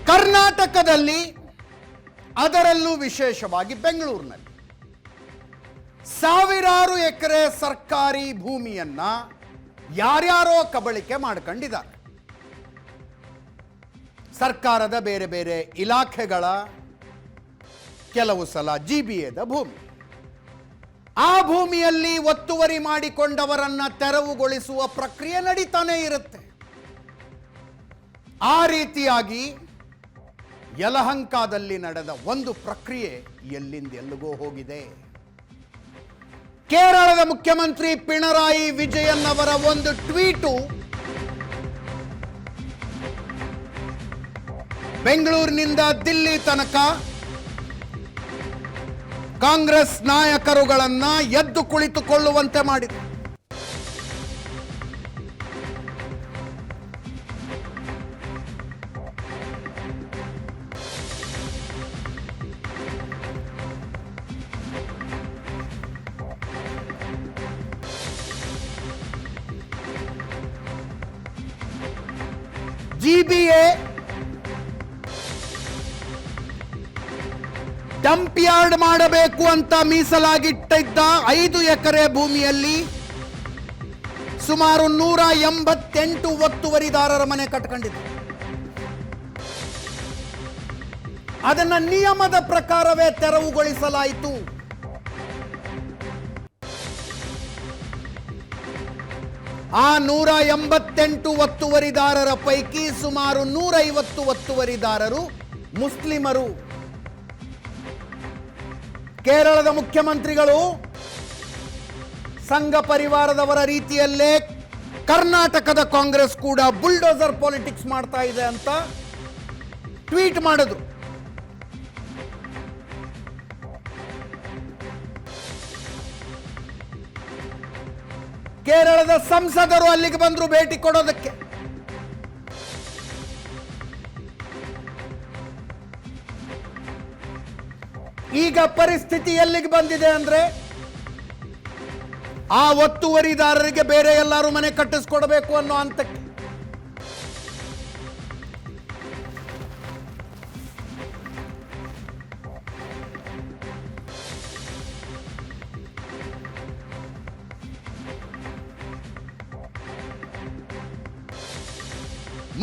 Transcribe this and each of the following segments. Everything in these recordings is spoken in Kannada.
ಕರ್ನಾಟಕದಲ್ಲಿ, ಅದರಲ್ಲೂ ವಿಶೇಷವಾಗಿ ಬೆಂಗಳೂರಿನಲ್ಲಿ ಸಾವಿರಾರು ಎಕರೆ ಸರ್ಕಾರಿ ಭೂಮಿಯನ್ನ ಯಾರ್ಯಾರೋ ಕಬಳಿಕೆ ಮಾಡ್ಕೊಂಡಿದ್ದಾರೆ. ಸರ್ಕಾರದ ಬೇರೆ ಬೇರೆ ಇಲಾಖೆಗಳ, ಕೆಲವು ಸಲ ಜಿಬಿಎದ ಭೂಮಿ. ಆ ಭೂಮಿಯಲ್ಲಿ ಒತ್ತುವರಿ ಮಾಡಿಕೊಂಡವರನ್ನ ತೆರವುಗೊಳಿಸುವ ಪ್ರಕ್ರಿಯೆ ನಡೀತಾನೆ ಇರುತ್ತೆ. ಆ ರೀತಿಯಾಗಿ ಯಲಹಂಕದಲ್ಲಿ ನಡೆದ ಒಂದು ಪ್ರಕ್ರಿಯೆ ಎಲ್ಲಿಂದೆಲ್ಲಿಗೋ ಹೋಗಿದೆ. ಕೇರಳದ ಮುಖ್ಯಮಂತ್ರಿ ಪಿಣರಾಯಿ ವಿಜಯನ್ ಅವರ ಒಂದು ಟ್ವೀಟು ಬೆಂಗಳೂರಿನಿಂದ ದಿಲ್ಲಿ ತನಕ ಕಾಂಗ್ರೆಸ್ ನಾಯಕರುಗಳನ್ನ ಎದ್ದು ಕುಳಿತುಕೊಳ್ಳುವಂತೆ ಮಾಡಿದೆ. ಜಿಬಿಎ ಡಂಪ್ ಯಾರ್ಡ್ ಮಾಡಬೇಕು ಅಂತ ಮೀಸಲಾಗಿಟ್ಟಿದ್ದ 5 ಎಕರೆ ಭೂಮಿಯಲ್ಲಿ ಸುಮಾರು 188 ಒತ್ತುವರಿದಾರರ ಮನೆ ಕಟ್ಕೊಂಡಿದೆ. ಅದನ್ನ ನಿಯಮದ ಪ್ರಕಾರವೇ ತೆರವುಗೊಳಿಸಲಾಯಿತು. ಆ 188 ಒತ್ತುವರಿದಾರರ ಪೈಕಿ ಸುಮಾರು 150 ಒತ್ತುವರಿದಾರರು ಮುಸ್ಲಿಮರು. ಕೇರಳದ ಮುಖ್ಯಮಂತ್ರಿಗಳು ಸಂಘ ಪರಿವಾರದವರ ರೀತಿಯಲ್ಲೇ ಕರ್ನಾಟಕದ ಕಾಂಗ್ರೆಸ್ ಕೂಡ ಬುಲ್ಡೋಸರ್ ಪಾಲಿಟಿಕ್ಸ್ ಮಾಡ್ತಾ ಇದೆ ಅಂತ ಟ್ವೀಟ್ ಮಾಡಿದ್ರು. ಕೇರಳದ ಸಂಸದರು ಅಲ್ಲಿಗೆ ಬಂದ್ರು ಭೇಟಿ ಕೊಡೋದಕ್ಕೆ. ಈಗ ಪರಿಸ್ಥಿತಿ ಎಲ್ಲಿಗೆ ಬಂದಿದೆ ಅಂದ್ರೆ, ಆ ಒತ್ತುವರಿದಾರರಿಗೆ ಬೇರೆ ಎಲ್ಲರೂ ಮನೆ ಕಟ್ಟಿಸ್ಕೊಡ್ಬೇಕು ಅನ್ನೋ ಹಂತಕ್ಕೆ.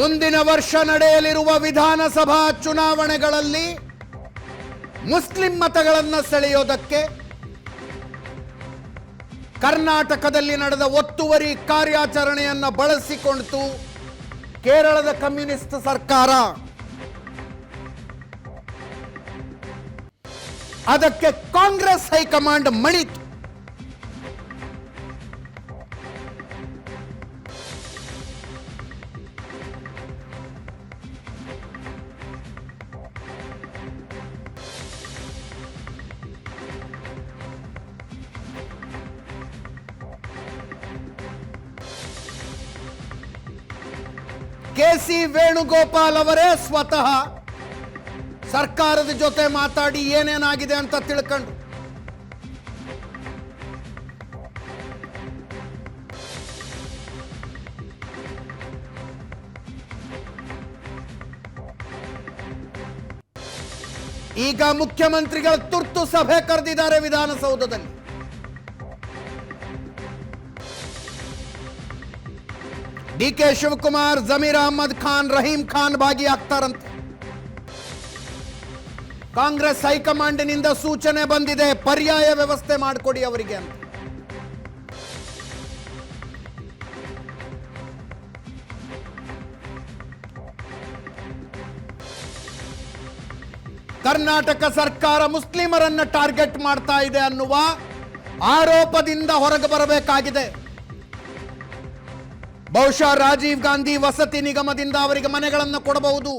ಮುಂದಿನ ವರ್ಷ ನಡೆಯಲಿರುವ ವಿಧಾನಸಭಾ ಚುನಾವಣೆಗಳಲ್ಲಿ ಮುಸ್ಲಿಂ ಮತಗಳನ್ನು ಸೆಳೆಯೋದಕ್ಕೆ ಕರ್ನಾಟಕದಲ್ಲಿ ನಡೆದ ಒತ್ತುವರಿ ಕಾರ್ಯಾಚರಣೆಯನ್ನು ಬಳಸಿಕೊಂಡಿತು ಕೇರಳದ ಕಮ್ಯುನಿಸ್ಟ್ ಸರ್ಕಾರ. ಅದಕ್ಕೆ ಕಾಂಗ್ರೆಸ್ ಹೈಕಮಾಂಡ್ ಮಣಿತು. ಕೆ.ಸಿ. ವೇಣುಗೋಪಾಲ್ ಅವರೇ ಸ್ವತಃ ಸರ್ಕಾರದ ಜೊತೆ ಮಾತಾಡಿ ಏನೇನಾಗಿದೆ ಅಂತ ತಿಳ್ಕೊಂಡು ಈಗ ಮುಖ್ಯಮಂತ್ರಿಗಳ ತುರ್ತು ಸಭೆ ಕರೆದಿದ್ದಾರೆ ವಿಧಾನಸೌಧದಲ್ಲಿ. ಡಿ.ಕೆ. ಶಿವಕುಮಾರ್, ಜಮೀರ್ ಅಹಮದ್ ಖಾನ್, ರಹೀಂ ಖಾನ್ ಭಾಗಿಯಾಗ್ತಾರಂತೆ. ಕಾಂಗ್ರೆಸ್ ಹೈಕಮಾಂಡ್ನಿಂದ ಸೂಚನೆ ಬಂದಿದೆ, ಪರ್ಯಾಯ ವ್ಯವಸ್ಥೆ ಮಾಡಿಕೊಡಿ ಅವರಿಗೆ ಅಂತ. ಕರ್ನಾಟಕ ಸರ್ಕಾರ ಮುಸ್ಲಿಮರನ್ನ ಟಾರ್ಗೆಟ್ ಮಾಡ್ತಾ ಇದೆ ಅನ್ನುವ ಆರೋಪದಿಂದ ಹೊರಗೆ ಬರಬೇಕಾಗಿದೆ. ಬಹುಶಃ ರಾಜೀವ್ ಗಾಂಧಿ ವಸತಿ ನಿಗಮದಿಂದ ಅವರಿಗೆ ಮನೆಗಳನ್ನು ಕೊಡಬಹುದು.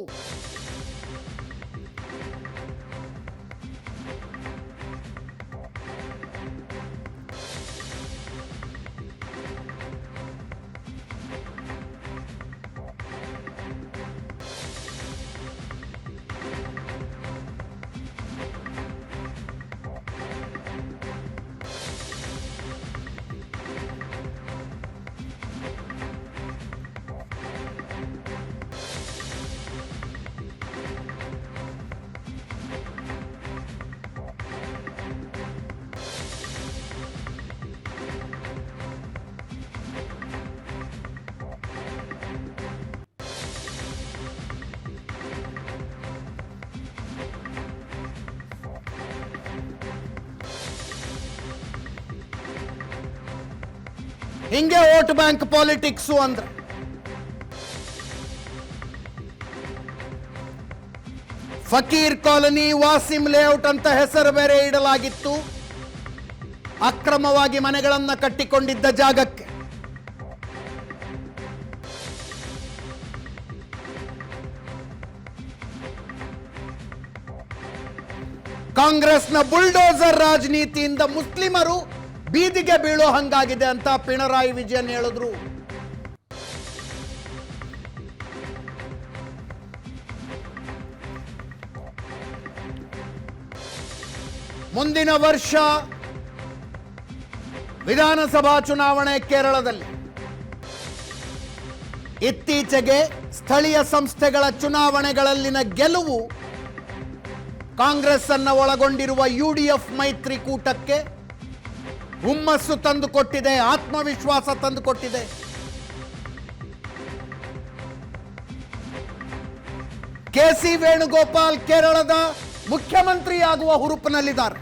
ಹಿಂಗೆ ವೋಟ್ ಬ್ಯಾಂಕ್ ಪಾಲಿಟಿಕ್ಸು ಅಂದ್ರೆ. ಫಕೀರ್ ಕಾಲನಿ, ವಾಸಿಂ ಲೇಔಟ್ ಅಂತ ಹೆಸರು ಬೇರೆ ಇಡಲಾಗಿತ್ತು ಅಕ್ರಮವಾಗಿ ಮನೆಗಳನ್ನು ಕಟ್ಟಿಕೊಂಡಿದ್ದ ಜಾಗಕ್ಕೆ. ಕಾಂಗ್ರೆಸ್ನ ಬುಲ್ಡೋಸರ್ ರಾಜನೀತಿಯಿಂದ ಮುಸ್ಲಿಮರು ಬೀದಿಗೆ ಬೀಳೋ ಹಂಗಾಗಿದೆ ಅಂತ ಪಿಣರಾಯಿ ವಿಜಯನ್ ಹೇಳಿದ್ರು. ಮುಂದಿನ ವರ್ಷ ವಿಧಾನಸಭಾ ಚುನಾವಣೆ ಕೇರಳದಲ್ಲಿ. ಇತ್ತೀಚೆಗೆ ಸ್ಥಳೀಯ ಸಂಸ್ಥೆಗಳ ಚುನಾವಣೆಗಳಲ್ಲಿನ ಗೆಲುವು ಕಾಂಗ್ರೆಸ್ ಅನ್ನು ಒಳಗೊಂಡಿರುವ ಯುಡಿಎಫ್ ಮೈತ್ರಿಕೂಟಕ್ಕೆ ಹುಮ್ಮಸ್ಸು ತಂದುಕೊಟ್ಟಿದೆ, ಆತ್ಮವಿಶ್ವಾಸ ತಂದುಕೊಟ್ಟಿದೆ. ಕೆಸಿ ವೇಣುಗೋಪಾಲ್ ಕೇರಳದ ಮುಖ್ಯಮಂತ್ರಿಯಾಗುವ ಹುರುಪಿನಲ್ಲಿದ್ದಾರೆ.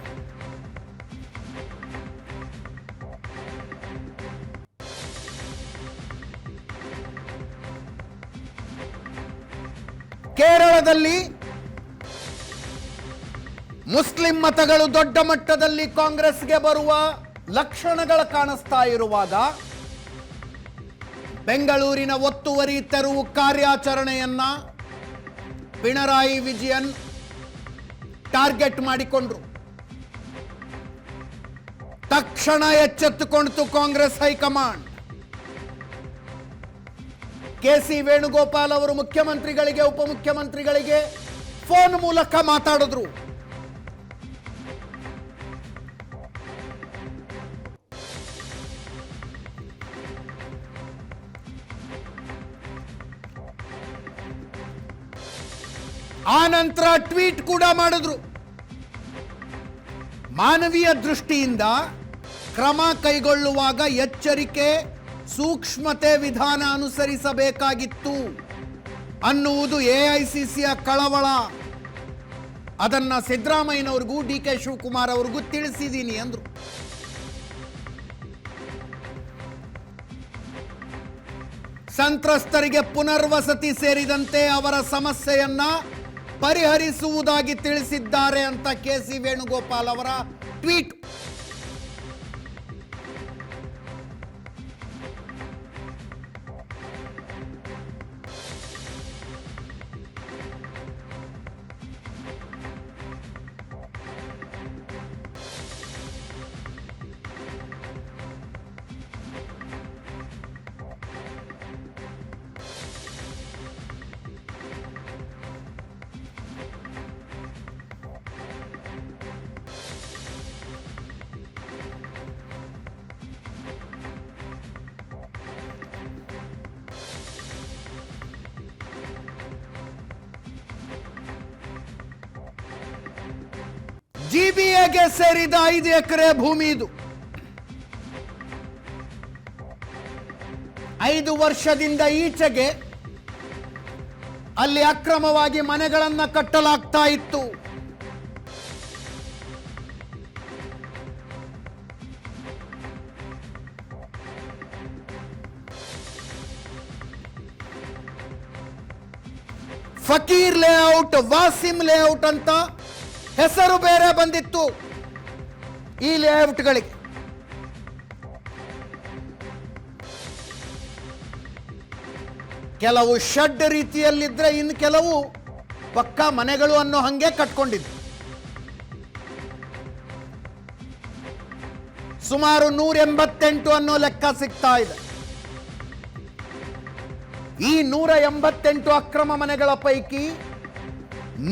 ಕೇರಳದಲ್ಲಿ ಮುಸ್ಲಿಂ ಮತಗಳು ದೊಡ್ಡ ಮಟ್ಟದಲ್ಲಿ ಕಾಂಗ್ರೆಸ್ಗೆ ಬರುವ ಲಕ್ಷಣಗಳು ಕಾಣಿಸ್ತಾ ಇರುವಾಗ ಬೆಂಗಳೂರಿನ ಒತ್ತುವರಿ ತೆರವು ಕಾರ್ಯಾಚರಣೆಯನ್ನ ಪಿಣರಾಯಿ ವಿಜಯನ್ ಟಾರ್ಗೆಟ್ ಮಾಡಿಕೊಂಡ್ರು. ತಕ್ಷಣ ಎಚ್ಚೆತ್ತುಕೊಂಡಿತು ಕಾಂಗ್ರೆಸ್ ಹೈಕಮಾಂಡ್. ಕೆಸಿ ವೇಣುಗೋಪಾಲ್ ಅವರು ಮುಖ್ಯಮಂತ್ರಿಗಳಿಗೆ, ಉಪಮುಖ್ಯಮಂತ್ರಿಗಳಿಗೆ ಫೋನ್ ಮೂಲಕ ಮಾತಾಡಿದ್ರು. ಆ ನಂತರ ಟ್ವೀಟ್ ಕೂಡ ಮಾಡಿದ್ರು. ಮಾನವೀಯ ದೃಷ್ಟಿಯಿಂದ ಕ್ರಮ ಕೈಗೊಳ್ಳುವಾಗ ಎಚ್ಚರಿಕೆ, ಸೂಕ್ಷ್ಮತೆ ವಿಧಾನ ಅನುಸರಿಸಬೇಕಾಗಿತ್ತು ಅನ್ನುವುದು ಎಐಸಿಸಿಯ ಕಳವಳ. ಅದನ್ನ ಸಿದ್ದರಾಮಯ್ಯನವ್ರಿಗೂ ಡಿಕೆ ಶಿವಕುಮಾರ್ ಅವ್ರಿಗೂ ತಿಳಿಸಿದ್ದೀನಿ ಅಂದ್ರು. ಸಂತ್ರಸ್ತರಿಗೆ ಪುನರ್ವಸತಿ ಸೇರಿದಂತೆ ಅವರ ಸಮಸ್ಯೆಯನ್ನ ಪರಿಹರಿಸುವುದಾಗಿ ತಿಳಿಸಿದ್ದಾರೆ ಅಂತ ಕೆಸಿ ವೇಣುಗೋಪಾಲ್ ಅವರ ಟ್ವೀಟ್. ಜಿಬಿಎಗೆ ಸೇರಿದ 5 ಎಕರೆ ಭೂಮಿ ಇದು. 5 ವರ್ಷದಿಂದ ಈಚೆಗೆ ಅಲ್ಲಿ ಅಕ್ರಮವಾಗಿ ಮನೆಗಳನ್ನು ಕಟ್ಟಲಾಗ್ತಾ ಇತ್ತು. ಫಕೀರ್ ಲೇಔಟ್, ವಾಸಿಂ ಲೇಔಟ್ ಅಂತ ಹೆಸರು ಬೇರೆ ಬಂದಿತ್ತು ಈ ಲೇಔಟ್ಗಳಿಗೆ. ಕೆಲವು ಶೆಡ್ ರೀತಿಯಲ್ಲಿದ್ರೆ ಇನ್ನು ಕೆಲವು ಪಕ್ಕಾ ಮನೆಗಳು ಅನ್ನೋ ಹಂಗೆ ಕಟ್ಕೊಂಡಿದ್ದು. ಸುಮಾರು 188 ಅನ್ನೋ ಲೆಕ್ಕ ಸಿಗ್ತಾ ಇದೆ. ಈ 188 ಅಕ್ರಮ ಮನೆಗಳ ಪೈಕಿ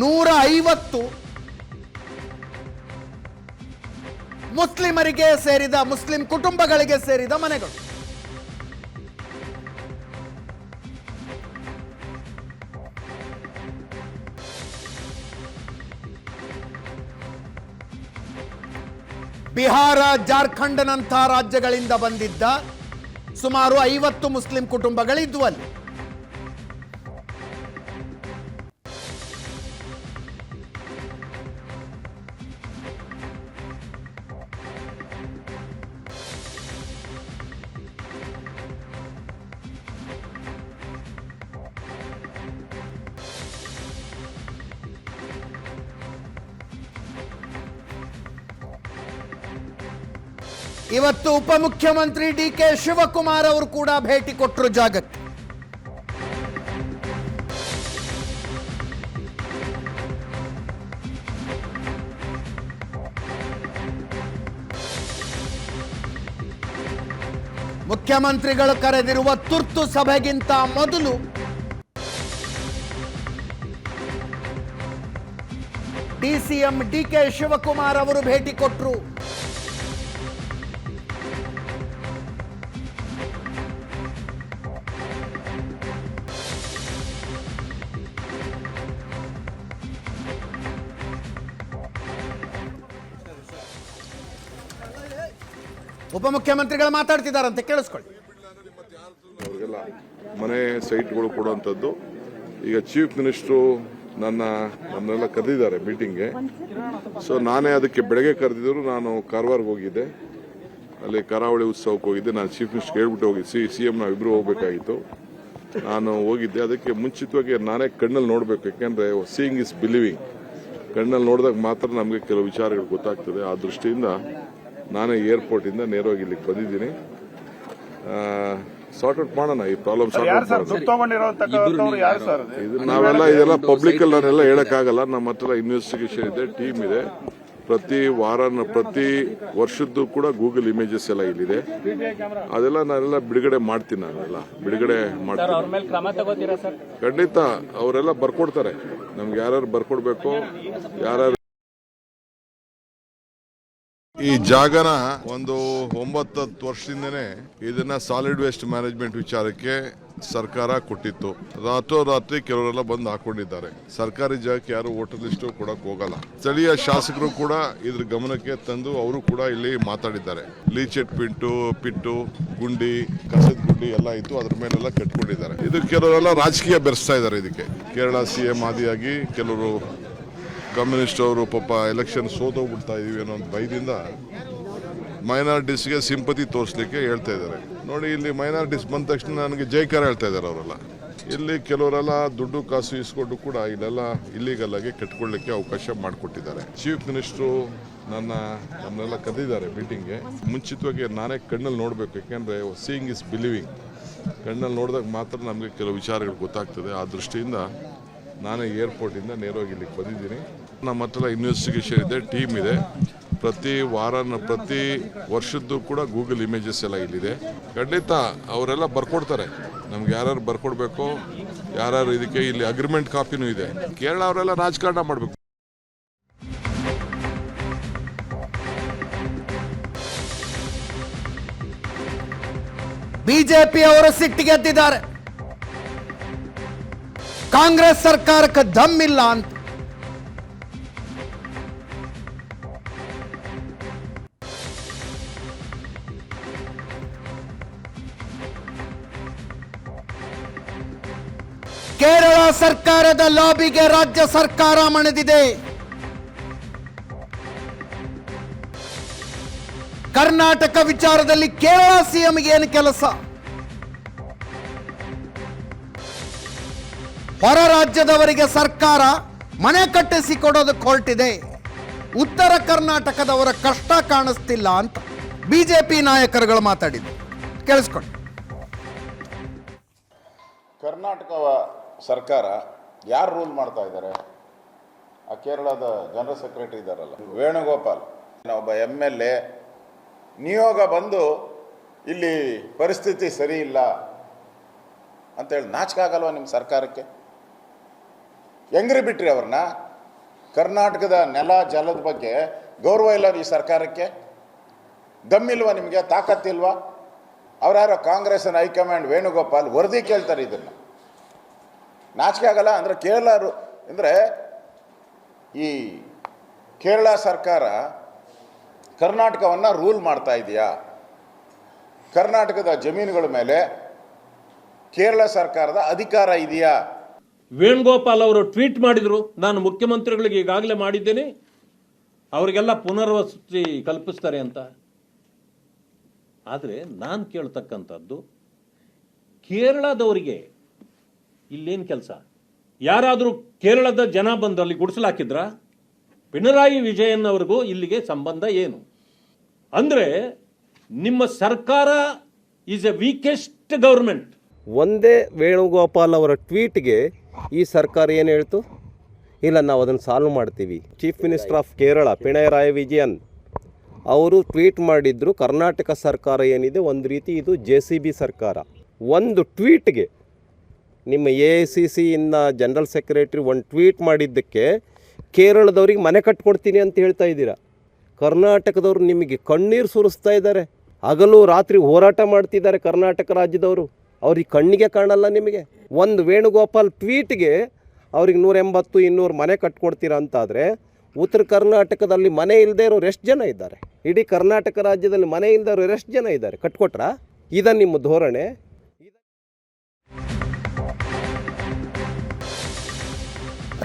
150 ಮುಸ್ಲಿಮರಿಗೆ ಸೇರಿದ, ಮುಸ್ಲಿಂ ಕುಟುಂಬಗಳಿಗೆ ಸೇರಿದ ಮನೆಗಳು. ಬಿಹಾರ, ಜಾರ್ಖಂಡ್ನಂಥ ರಾಜ್ಯಗಳಿಂದ ಬಂದಿದ್ದ ಸುಮಾರು 50 ಮುಸ್ಲಿಂ ಕುಟುಂಬಗಳಿದ್ವು ಅಲ್ಲಿ. ಇವತ್ತು ಉಪಮುಖ್ಯಮಂತ್ರಿ ಡಿ.ಕೆ. ಶಿವಕುಮಾರ್ ಅವರು ಕೂಡ ಭೇಟಿ ಕೊಟ್ಟರು ಜಾಗಕ್ಕೆ. ಮುಖ್ಯಮಂತ್ರಿಗಳು ಕರೆದಿರುವ ತುರ್ತು ಸಭೆಗಿಂತ ಮೊದಲು ಡಿಸಿಎಂ ಡಿ.ಕೆ. ಶಿವಕುಮಾರ್ ಅವರು ಭೇಟಿ ಕೊಟ್ಟರು. ಉಪಮುಖ್ಯಮಂತ್ರಿಗಳು ಮಾತಾಡ್ತಿದ್ದಾರಂತೆ, ಕೇಳಿಸ್ಕೊಳ್ಳಿ. ಅವ್ರಿಗೆಲ್ಲ ಮನೆ ಸೈಟ್ಗಳು ಕೊಡುವಂಥದ್ದು. ಈಗ ಚೀಫ್ ಮಿನಿಸ್ಟ್ರು ನನ್ನೆಲ್ಲ ಕರೆದಿದ್ದಾರೆ ಮೀಟಿಂಗ್ಗೆ. ಸೊ ನಾನೇ ಅದಕ್ಕೆ ಬೆಳಗ್ಗೆ ಕರೆದಿದ್ರು. ನಾನು ಕಾರವಾರ್ಗೆ ಹೋಗಿದ್ದೆ, ಅಲ್ಲಿ ಕರಾವಳಿ ಉತ್ಸವಕ್ಕೆ ಹೋಗಿದ್ದೆ. ನಾನು ಚೀಫ್ ಮಿನಿಸ್ಟರ್ ಹೇಳ್ಬಿಟ್ಟು ಹೋಗಿದ್ದೆ, CM ನಾವಿಬ್ರು ಹೋಗ್ಬೇಕಾಗಿತ್ತು. ನಾನು ಹೋಗಿದ್ದೆ. ಅದಕ್ಕೆ ಮುಂಚಿತವಾಗಿ ನಾನೇ ಕಣ್ಣಲ್ಲಿ ನೋಡಬೇಕು, ಯಾಕೆಂದ್ರೆ ಸೀಯಿಂಗ್ ಇಸ್ ಬಿಲೀವಿಂಗ್. ಕಣ್ಣಲ್ಲಿ ನೋಡಿದಾಗ ಮಾತ್ರ ನಮಗೆ ಕೆಲವು ವಿಚಾರಗಳು ಗೊತ್ತಾಗ್ತದೆ. ಆ ದೃಷ್ಟಿಯಿಂದ ನಾನೇ ಏರ್ಪೋರ್ಟಿಂದ ನೇರವಾಗಿ ಇಲ್ಲಿಗೆ ಬಂದಿದ್ದೀನಿ. ಸಾರ್ಟ್ ಔಟ್ ಮಾಡೋಣ ಈ ಪ್ರಾಬ್ಲಮ್. ನಾವೆಲ್ಲ ಇದೆಲ್ಲ ಪಬ್ಲಿಕ್ ಅಲ್ಲಿ ನಾನೆಲ್ಲ ಹೇಳಕ್ಕಾಗಲ್ಲ. ನಮ್ಮ ಹತ್ರ ಇನ್ವೆಸ್ಟಿಗೇಷನ್ ಇದೆ, ಟೀಮ್ ಇದೆ. ಪ್ರತಿ ವರ್ಷದ್ದು ಕೂಡ ಗೂಗಲ್ ಇಮೇಜಸ್ ಎಲ್ಲ ಇಲ್ಲಿದೆ. ಅದೆಲ್ಲ ನಾನೆಲ್ಲ ಬಿಡುಗಡೆ ಮಾಡ್ತೀನಿ. ನಾನೆಲ್ಲ ಬಿಡುಗಡೆ ಮಾಡ್ತೀನಿ ಖಂಡಿತ. ಅವರೆಲ್ಲ ಬರ್ಕೊಡ್ತಾರೆ ನಮ್ಗೆ, ಯಾರ್ಯಾರು ಬರ್ಕೊಡ್ಬೇಕು, ಯಾರ್ಯಾರು. ಈ ಜಾಗನ ಒಂದು 9-10 ವರ್ಷದಿಂದನೇ ಇದನ್ನ ಸಾಲಿಡ್ ವೇಸ್ಟ್ ಮ್ಯಾನೇಜ್ಮೆಂಟ್ ವಿಚಾರಕ್ಕೆ ಸರ್ಕಾರ ಕೊಟ್ಟಿತ್ತು. ರಾತ್ರೋರಾತ್ರಿ ಕೆಲವರೆಲ್ಲ ಬಂದು ಹಾಕೊಂಡಿದ್ದಾರೆ. ಸರ್ಕಾರಿ ಜಾಗಕ್ಕೆ ಯಾರು ವೋಟರ್ ಲಿಸ್ಟ್ ಕೊಡಕ್ ಹೋಗಲ್ಲ. ಸ್ಥಳೀಯ ಶಾಸಕರು ಕೂಡ ಇದ್ರ ಗಮನಕ್ಕೆ ತಂದು ಅವರು ಕೂಡ ಇಲ್ಲಿ ಮಾತಾಡಿದ್ದಾರೆ. ಲೀಚೆಟ್ ಪಿಟ್ಟು ಗುಂಡಿ, ಕಸದ ಗುಂಡಿ ಎಲ್ಲ ಇತ್ತು, ಅದ್ರ ಮೇಲೆಲ್ಲ ಕಟ್ಕೊಂಡಿದ್ದಾರೆ. ಇದು ಕೆಲವರೆಲ್ಲ ರಾಜಕೀಯ ಬೆರೆಸ್ತಾ ಇದ್ದಾರೆ. ಇದಕ್ಕೆ ಕೇರಳ CM ಆದಿಯಾಗಿ ಕೆಲವರು ಕಮ್ಯುನಿಸ್ಟ್ ಅವರು ಪಾಪ ಎಲೆಕ್ಷನ್ ಸೋತೋಗ್ಬಿಡ್ತಾ ಇದೀವಿ ಅನ್ನೋ ಭಯದಿಂದ ಮೈನಾರಿಟೀಸ್ಗೆ ಸಿಂಪತಿ ತೋರಿಸ್ಲಿಕ್ಕೆ ಹೇಳ್ತಾ ಇದ್ದಾರೆ. ನೋಡಿ, ಇಲ್ಲಿ ಮೈನಾರಿಟೀಸ್ ಬಂದ ತಕ್ಷಣ ನನಗೆ ಜೈಕಾರ ಹೇಳ್ತಾ ಇದ್ದಾರೆ ಅವರೆಲ್ಲ. ಇಲ್ಲಿ ಕೆಲವರೆಲ್ಲ ದುಡ್ಡು ಕಾಸು ಇಸ್ಕೊಂಡು ಕೂಡ ಇಲ್ಲೆಲ್ಲ ಇಲ್ಲಿಗಲ್ ಆಗಿ ಕಟ್ಕೊಳ್ಳಿಕ್ಕೆ ಅವಕಾಶ ಮಾಡಿಕೊಟ್ಟಿದ್ದಾರೆ. ಚೀಫ್ ಮಿನಿಸ್ಟ್ರು ನನ್ನೆಲ್ಲ ಕರೆದಿದ್ದಾರೆ ಮೀಟಿಂಗ್ಗೆ. ಮುಂಚಿತವಾಗಿ ನಾನೇ ಕಣ್ಣಲ್ಲಿ ನೋಡಬೇಕು, ಯಾಕೆಂದ್ರೆ ಸೀಯಿಂಗ್ ಇಸ್ ಬಿಲೀವಿಂಗ್. ಕಣ್ಣಲ್ಲಿ ನೋಡಿದಾಗ ಮಾತ್ರ ನಮಗೆ ಕೆಲವು ವಿಚಾರಗಳು ಗೊತ್ತಾಗ್ತದೆ. ಆ ದೃಷ್ಟಿಯಿಂದ ನಾನೇ ಏರ್ಪೋರ್ಟಿಂದ ನೇರವಾಗಿ ಇಲ್ಲಿಗೆ ಬಂದಿದ್ದೀನಿ. ನಮ್ಮ ಹತ್ರ ಇನ್ವೆಸ್ಟಿಗೇಷನ್ ಇದೆ, ಟೀಮ್ ಇದೆ. ಪ್ರತಿ ವರ್ಷದ್ದು ಕೂಡ ಗೂಗಲ್ ಇಮೇಜಸ್ ಎಲ್ಲ ಇಲ್ಲಿದೆ. ಖಂಡಿತ ಅವರೆಲ್ಲ ಬರ್ಕೊಡ್ತಾರೆ ನಮ್ಗೆ, ಯಾರ್ಯಾರು ಬರ್ಕೊಡ್ಬೇಕು, ಯಾರ್ಯಾರು. ಇದಕ್ಕೆ ಇಲ್ಲಿ ಅಗ್ರಿಮೆಂಟ್ ಕಾಪಿನೂ ಇದೆ. ಕೇರಳ ಅವರೆಲ್ಲ ರಾಜಕಾರಣ ಮಾಡಬೇಕು. ಬಿಜೆಪಿ ಅವರು ಸಿಟ್ಟಿಗೆದ್ದಿದ್ದಾರೆ. ಕಾಂಗ್ರೆಸ್ ಸರ್ಕಾರಕ್ಕೆ ದಮ್ಮಿಲ್ಲ ಅಂತ. ಕೇರಳ ಸರ್ಕಾರದ ಲಾಬಿಗೆ ರಾಜ್ಯ ಸರ್ಕಾರ ಮಣಿದಿದೆ. ಕರ್ನಾಟಕ ವಿಚಾರದಲ್ಲಿ ಕೇರಳ CMಗೆ ಏನು ಕೆಲಸ? ಹೊರ ರಾಜ್ಯದವರಿಗೆ ಸರ್ಕಾರ ಮನೆ ಕಟ್ಟಿಸಿ ಕೊಡೋದಕ್ಕೆ ಹೊರಟಿದೆ. ಉತ್ತರ ಕರ್ನಾಟಕದವರ ಕಷ್ಟ ಕಾಣಿಸ್ತಿಲ್ಲ ಅಂತ ಬಿಜೆಪಿ ನಾಯಕರುಗಳು ಮಾತಾಡಿದ್ರು, ಕೇಳಿಸ್ಕೊಂಡು. ಕರ್ನಾಟಕ ಸರ್ಕಾರ ಯಾರು ರೂಲ್ ಮಾಡ್ತಾ ಇದ್ದಾರೆ? ಆ ಕೇರಳದ ಜನರಲ್ ಸೆಕ್ರೆಟರಿ ಇದ್ದಾರಲ್ಲ, ವೇಣುಗೋಪಾಲ್, ಒಬ್ಬ MLA ನಿಯೋಗ ಬಂದು ಇಲ್ಲಿ ಪರಿಸ್ಥಿತಿ ಸರಿ ಇಲ್ಲ ಅಂತೇಳಿ ನಾಚಿಕೆ ಆಗಲ್ವ ನಿಮ್ಮ ಸರ್ಕಾರಕ್ಕೆ? ಹೆಂಗ್ರಿ ಬಿಟ್ರಿ ಅವ್ರನ್ನ? ಕರ್ನಾಟಕದ ನೆಲ ಜಲದ ಬಗ್ಗೆ ಗೌರವ ಇಲ್ಲ ಈ ಸರ್ಕಾರಕ್ಕೆ? ದಮ್ಮಿಲ್ವಾ ನಿಮಗೆ? ತಾಕತ್ತಿಲ್ವಾ? ಅವ್ರ್ಯಾರೋ ಕಾಂಗ್ರೆಸ್ನ ಹೈಕಮಾಂಡ್ ವೇಣುಗೋಪಾಲ್ ವರದಿ ಕೇಳ್ತಾರೆ. ಇದನ್ನು ನಾಚಿಕೆ ಆಗಲ್ಲ ಅಂದರೆ ಕೇರಳರು ಅಂದರೆ ಈ ಕೇರಳ ಸರ್ಕಾರ ಕರ್ನಾಟಕವನ್ನು ರೂಲ್ ಮಾಡ್ತಾ ಇದೆಯಾ? ಕರ್ನಾಟಕದ ಜಮೀನುಗಳ ಮೇಲೆ ಕೇರಳ ಸರ್ಕಾರದ ಅಧಿಕಾರ ಇದೆಯಾ? ವೇಣುಗೋಪಾಲ್ ಅವರು ಟ್ವೀಟ್ ಮಾಡಿದ್ರು, ನಾನು ಮುಖ್ಯಮಂತ್ರಿಗಳಿಗೆ ಈಗಾಗಲೇ ಮಾಡಿದ್ದೇನೆ, ಅವರಿಗೆಲ್ಲ ಪುನರ್ವಸತಿ ಕಲ್ಪಿಸ್ತಾರೆ ಅಂತ. ಆದರೆ ನಾನು ಕೇಳ್ತಕ್ಕಂಥದ್ದು, ಕೇರಳದವರಿಗೆ ಇಲ್ಲೇನು ಕೆಲಸ? ಯಾರಾದರೂ ಕೇರಳದ ಜನ ಬಂದು ಅಲ್ಲಿ ಗುಡಿಸಲಾಕಿದ್ರ? ಪಿಣರಾಯಿ ವಿಜಯನ್ ಅವ್ರಿಗೂ ಇಲ್ಲಿಗೆ ಸಂಬಂಧ ಏನು? ಅಂದರೆ ನಿಮ್ಮ ಸರ್ಕಾರ ಈಸ್ ಎ ವೀಕೆಸ್ಟ್ ಗವರ್ಮೆಂಟ್. ಒಂದೇ ವೇಣುಗೋಪಾಲ್ ಅವರ ಟ್ವೀಟ್ಗೆ ಈ ಸರ್ಕಾರ ಏನು ಹೇಳ್ತು? ಇಲ್ಲ, ನಾವು ಅದನ್ನು ಸಾಲ್ವ್ ಮಾಡ್ತೀವಿ. Chief minister of Kerala Pinarayi Vijayan ಅವರು ಟ್ವೀಟ್ ಮಾಡಿದ್ರು, ಕರ್ನಾಟಕ ಸರ್ಕಾರ ಏನಿದೆ ಒಂದು ರೀತಿ ಇದು JCB ಸರ್ಕಾರ. ಒಂದು ಟ್ವೀಟ್ಗೆ ನಿಮ್ಮ AICC ಇಂದ ಜನರಲ್ ಸೆಕ್ರೆಟರಿ ಒಂದು ಟ್ವೀಟ್ ಮಾಡಿದ್ದಕ್ಕೆ ಕೇರಳದವ್ರಿಗೆ ಮನೆ ಕಟ್ಕೊಡ್ತೀನಿ ಅಂತ ಹೇಳ್ತಾ ಇದ್ದೀರಾ. ಕರ್ನಾಟಕದವರು ನಿಮಗೆ ಕಣ್ಣೀರು ಸುರಿಸ್ತಾ ಇದ್ದಾರೆ, ಹಗಲು ರಾತ್ರಿ ಹೋರಾಟ ಮಾಡ್ತಿದ್ದಾರೆ ಕರ್ನಾಟಕ ರಾಜ್ಯದವರು. ಅವ್ರಿಗೆ ಕಣ್ಣಿಗೆ ಕಾಣಲ್ಲ ನಿಮಗೆ. ಒಂದು ವೇಣುಗೋಪಾಲ್ ಟ್ವೀಟ್ಗೆ ಅವ್ರಿಗೆ 180-200 ಮನೆ ಕಟ್ಕೊಡ್ತೀರಾ ಅಂತಾದರೆ, ಉತ್ತರ ಕರ್ನಾಟಕದಲ್ಲಿ ಮನೆ ಇಲ್ಲದೆ ಇರೋರು ಎಷ್ಟು ಜನ ಇದ್ದಾರೆ? ಇಡೀ ಕರ್ನಾಟಕ ರಾಜ್ಯದಲ್ಲಿ ಮನೆ ಇಲ್ಲದೆ ಇರೋರು ಎಷ್ಟು ಜನ ಇದ್ದಾರೆ? ಕಟ್ಕೊಟ್ರಾ? ಇದ ನಿಮ್ಮ ಧೋರಣೆ?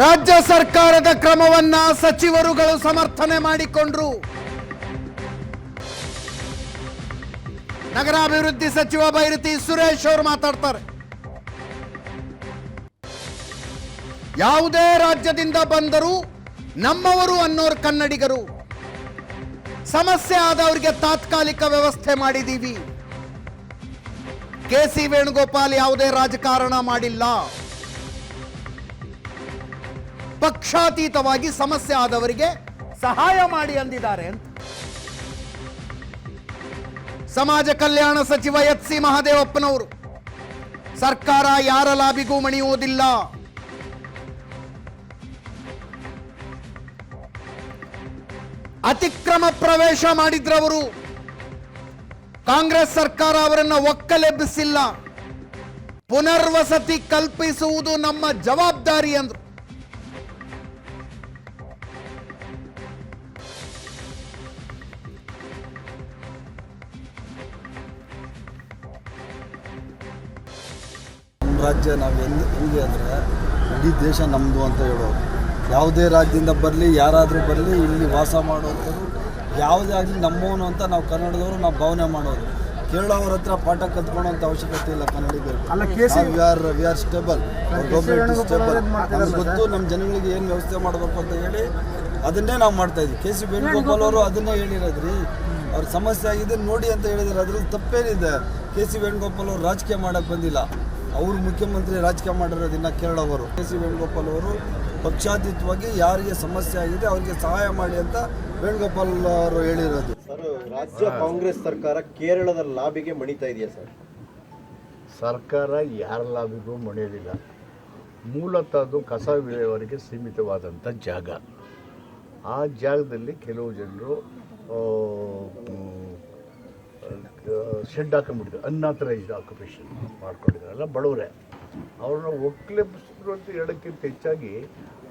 ರಾಜ್ಯ ಸರ್ಕಾರದ ಕ್ರಮವನ್ನ ಸಚಿವರುಗಳು ಸಮರ್ಥನೆ ಮಾಡಿಕೊಂಡ್ರು. ನಗರಾಭಿವೃದ್ಧಿ ಸಚಿವ ಬೈರತಿ ಸುರೇಶ್ ಅವರು ಮಾತಾಡ್ತಾರೆ. ಯಾವುದೇ ರಾಜ್ಯದಿಂದ ಬಂದರೂ ನಮ್ಮವರು ಅನ್ನೋರು ಕನ್ನಡಿಗರು. ಸಮಸ್ಯೆ ಆದವರಿಗೆ ತಾತ್ಕಾಲಿಕ ವ್ಯವಸ್ಥೆ ಮಾಡಿದ್ದೀವಿ. KC ವೇಣುಗೋಪಾಲ್ ಯಾವುದೇ ರಾಜಕಾರಣ ಮಾಡಿಲ್ಲ. ಪಕ್ಷಾತೀತವಾಗಿ ಸಮಸ್ಯೆ ಆದವರಿಗೆ ಸಹಾಯ ಮಾಡಿ ಅಂದಿದ್ದಾರೆ ಅಂತ. ಸಮಾಜ ಕಲ್ಯಾಣ ಸಚಿವ HC ಮಹದೇವಪ್ಪನವರು, ಸರ್ಕಾರ ಯಾರ ಲಾಬಿಗೂ ಮಣಿಯುವುದಿಲ್ಲ. ಅತಿಕ್ರಮ ಪ್ರವೇಶ ಮಾಡಿದ್ರವರು. ಕಾಂಗ್ರೆಸ್ ಸರ್ಕಾರ ಅವರನ್ನು ಒಕ್ಕಲೆಬ್ಬಿಸಿಲ್ಲ. ಪುನರ್ವಸತಿ ಕಲ್ಪಿಸುವುದು ನಮ್ಮ ಜವಾಬ್ದಾರಿ ಅಂದ್ರು. ರಾಜ್ಯ ನಾವು ಹೆಂಗೆ ಅಂದರೆ ಇಡೀ ದೇಶ ನಮ್ಮದು ಅಂತ ಹೇಳೋದು. ಯಾವುದೇ ರಾಜ್ಯದಿಂದ ಬರಲಿ, ಯಾರಾದರೂ ಬರಲಿ, ಇಲ್ಲಿ ವಾಸ ಮಾಡೋದು ಯಾವುದೇ ಆಗಲಿ ನಮ್ಮವನು ಅಂತ ನಾವು ಕನ್ನಡದವರು ನಾವು ಭಾವನೆ ಮಾಡೋದು. ಕೇರಳವ್ರ ಹತ್ರ ಪಾಠ ಕತ್ಕೊಳ್ಳೋಂಥ ಅವಶ್ಯಕತೆ ಇಲ್ಲ ಕನ್ನಡಿಗರು. We are stable, stable. ನಮ್ಗೆ ಗೊತ್ತು ನಮ್ಮ ಜನಗಳಿಗೆ ಏನು ವ್ಯವಸ್ಥೆ ಮಾಡಬೇಕು ಅಂತ ಹೇಳಿ ಅದನ್ನೇ ನಾವು ಮಾಡ್ತಾಯಿದ್ವಿ. KC ವೇಣುಗೋಪಾಲ್ ಅವರು ಅದನ್ನೇ ಹೇಳಿರೋದ್ರಿ. ಅವ್ರ ಸಮಸ್ಯೆ ಆಗಿದೆ ನೋಡಿ ಅಂತ ಹೇಳಿದ್ರೆ ಅದ್ರಲ್ಲಿ ತಪ್ಪೇನಿದೆ? KC ವೇಣುಗೋಪಾಲ್ ಅವರು ರಾಜಕೀಯ ಮಾಡೋಕ್ಕೆ ಬಂದಿಲ್ಲ, ಅವರು ಮುಖ್ಯಮಂತ್ರಿ ರಾಜಕೀಯ ಮಾಡಿರೋದಿನ್ನ ಕೇರಳವರು. KC ವೇಣುಗೋಪಾಲ್ ಅವರು ಪಕ್ಷಾತೀತವಾಗಿ ಯಾರಿಗೆ ಸಮಸ್ಯೆ ಆಗಿದೆ ಅವರಿಗೆ ಸಹಾಯ ಮಾಡಿ ಅಂತ ವೇಣುಗೋಪಾಲ್ ಅವರು ಹೇಳಿರೋದು. ಸರ್, ರಾಜ್ಯ ಕಾಂಗ್ರೆಸ್ ಸರ್ಕಾರ ಕೇರಳದ ಲಾಬಿಗೆ ಮಣಿತಾ ಇದೆಯಾ ಸರ್? ಸರ್ಕಾರ ಯಾರ ಲಾಬಿಗೂ ಮಣಿಯೋದಿಲ್ಲ. ಮೂಲತಃ ಅದು ಕಸ ವಿಲೇವಾರಿಗೆ ಸೀಮಿತವಾದಂಥ ಜಾಗ. ಆ ಜಾಗದಲ್ಲಿ ಕೆಲವು ಜನರು ಶೆಡ್ ಹಾಕೊಂಡ್ಬಿಟ್ಟಿದ್ದಾರೆ, ಅನ್ಆಥರೈಸ್ಡ್ ಆಕ್ಯುಪೇಷನ್ ಮಾಡ್ಕೊಂಡಿದ್ದಾರಲ್ಲ ಬಡವರೇ. ಅವ್ರನ್ನ ಒಕ್ಕಲೆಬ್ಬಿಸಿದ್ರು ಅಂತ ಹೇಳೋಕ್ಕಿಂತ ಹೆಚ್ಚಾಗಿ